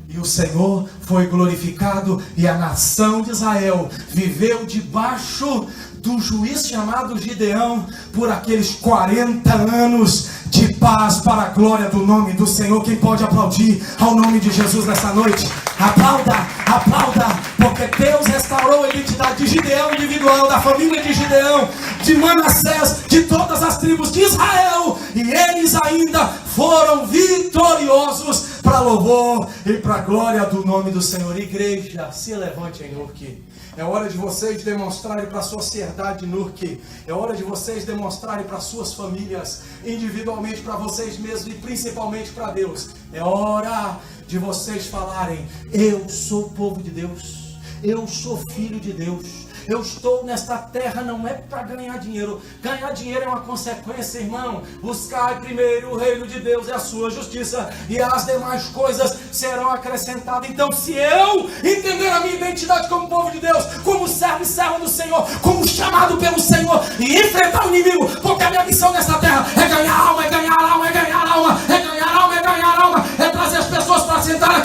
e o Senhor foi glorificado, e a nação de Israel viveu debaixo do juiz chamado Gideão por aqueles 40 anos de paz, para a glória do nome do Senhor. Quem pode aplaudir ao nome de Jesus nessa noite? Aplauda, aplauda, porque Deus restaurou a identidade de Gideão individual, da família de Gideão, de Manassés, de todas as tribos de Israel, e eles ainda foram vitoriosos para louvor e para a glória do nome do Senhor. Igreja, se levante em Nurque. É hora de vocês demonstrarem para a sociedade Nurque. É hora de vocês demonstrarem para suas famílias, individualmente para vocês mesmos e principalmente para Deus. É hora de vocês falarem: eu sou povo de Deus, eu sou filho de Deus. Eu estou nesta terra não é para ganhar dinheiro. Ganhar dinheiro é uma consequência, irmão. Buscar primeiro o reino de Deus e a sua justiça, e as demais coisas serão acrescentadas. Então, se eu entender a minha identidade como povo de Deus, como servo e serva do Senhor, como chamado pelo Senhor, e enfrentar o inimigo, porque a minha missão nesta terra é ganhar alma, é ganhar alma, é ganhar alma, é ganhar alma, é ganhar alma, é trazer as pessoas para sentar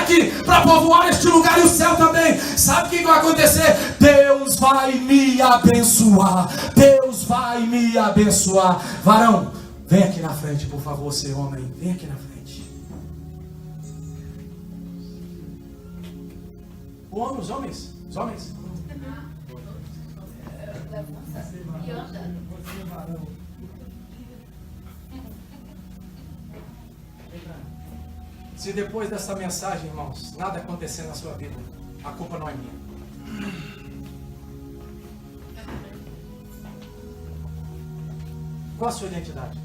aqui, para povoar este lugar, e o céu também. Sabe o que vai acontecer? Deus vai me abençoar. Deus vai me abençoar. Varão, vem aqui na frente, por favor, seu homem. Vem aqui na frente. Os homens? Os homens? Se depois dessa mensagem, irmãos, nada acontecer na sua vida, a culpa não é minha. Qual a sua identidade?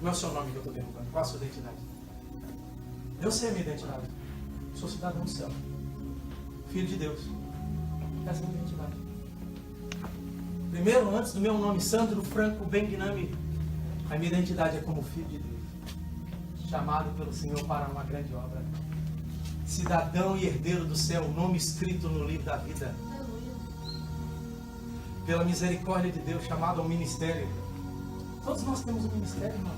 Não é o seu nome que eu estou perguntando. Qual a sua identidade? Eu sei a minha identidade. Sou cidadão do céu. Filho de Deus. Essa é a minha identidade. Primeiro, antes do meu nome, Sandro Franco Benguinami, a minha identidade é como filho de Deus. Chamado pelo Senhor para uma grande obra. Cidadão e herdeiro do céu, nome escrito no livro da vida. Pela misericórdia de Deus, chamado ao ministério. Todos nós temos um ministério, irmão.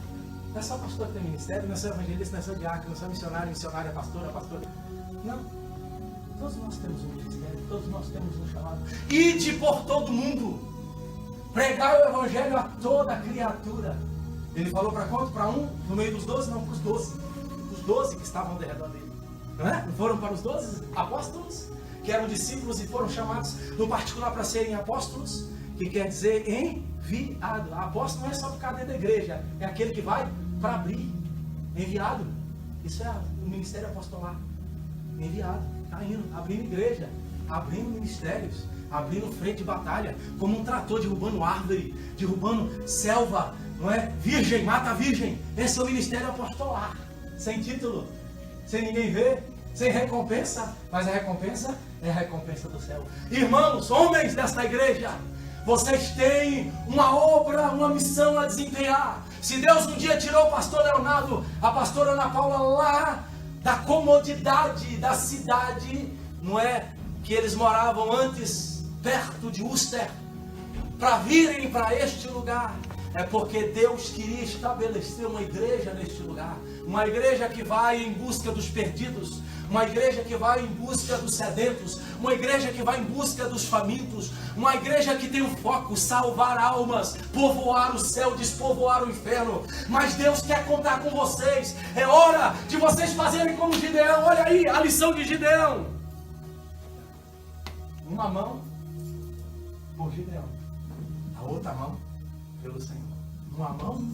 Não é só pastor que tem ministério, não é só evangelista, não é só diácono, não é só missionário, missionária, pastora. Não. Todos nós temos um ministério, todos nós temos um chamado. Ide por todo mundo. Pregai o evangelho a toda criatura. Ele falou para quanto? Para um? No meio dos 12? Não, para os 12. Os 12 que estavam ao redor dele. Não é? Não foram para os 12 apóstolos? Que eram discípulos e foram chamados no particular para serem apóstolos? Que quer dizer enviado. Apóstolo não é só ficar dentro da igreja. É aquele que vai para abrir. Enviado. Isso é o ministério apostolar. Enviado. Está indo. Abrindo igreja. Abrindo ministérios. Abrindo frente de batalha. Como um trator derrubando árvore. Derrubando selva. Não é? Virgem, mata a virgem. Esse é o ministério apostolar. Sem título. Sem ninguém ver. Sem recompensa. Mas a recompensa é a recompensa do céu. Irmãos, homens desta igreja. Vocês têm uma obra, uma missão a desempenhar. Se Deus um dia tirou o pastor Leonardo, a pastora Ana Paula lá da comodidade da cidade, não é? Que eles moravam antes perto de Worcester, para virem para este lugar, é porque Deus queria estabelecer uma igreja neste lugar. Uma igreja que vai em busca dos perdidos. Uma igreja que vai em busca dos sedentos. Uma igreja que vai em busca dos famintos. Uma igreja que tem um foco, salvar almas, povoar o céu, despovoar o inferno. Mas Deus quer contar com vocês. É hora de vocês fazerem como Gideão. Olha aí a lição de Gideão. Uma mão por Gideão. A outra mão pelo Senhor. Uma mão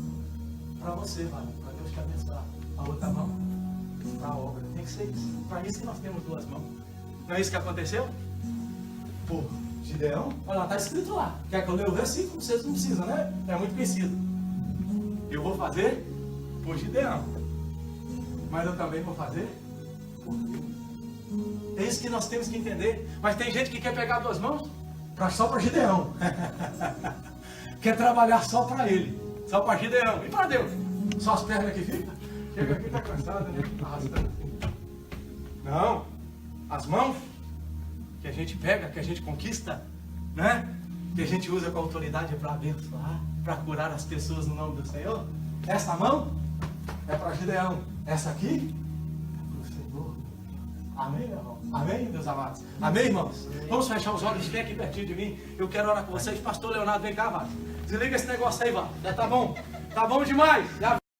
para você, para Deus te abençoar. A outra mão para a obra. Tem que ser isso. Para isso que nós temos duas mãos. Não é isso que aconteceu? Por Gideão? Olha lá, está escrito lá. Quer que eu leia o versículo? Vocês não precisam, né? É muito conhecido. Eu vou fazer por Gideão. Mas eu também vou fazer por Deus. É isso que nós temos que entender. Mas tem gente que quer pegar duas mãos só para Gideão. Quer trabalhar só para ele. Só para Gideão. E para Deus? Só as pernas que ficam? Chega aqui, está cansado, né? Arrastando. Não. As mãos que a gente pega, que a gente conquista, né? Que a gente usa com autoridade para abençoar, para curar as pessoas no nome do Senhor. Essa mão é para Gideão. Essa aqui é para o Senhor. Amém, meu irmão? Amém, meus amados? Amém, irmãos? Vamos fechar os olhos, vem aqui pertinho de mim. Eu quero orar com vocês. Pastor Leonardo, vem cá, Vaz. Desliga esse negócio aí, Vaz. Já tá bom? Tá bom demais. Já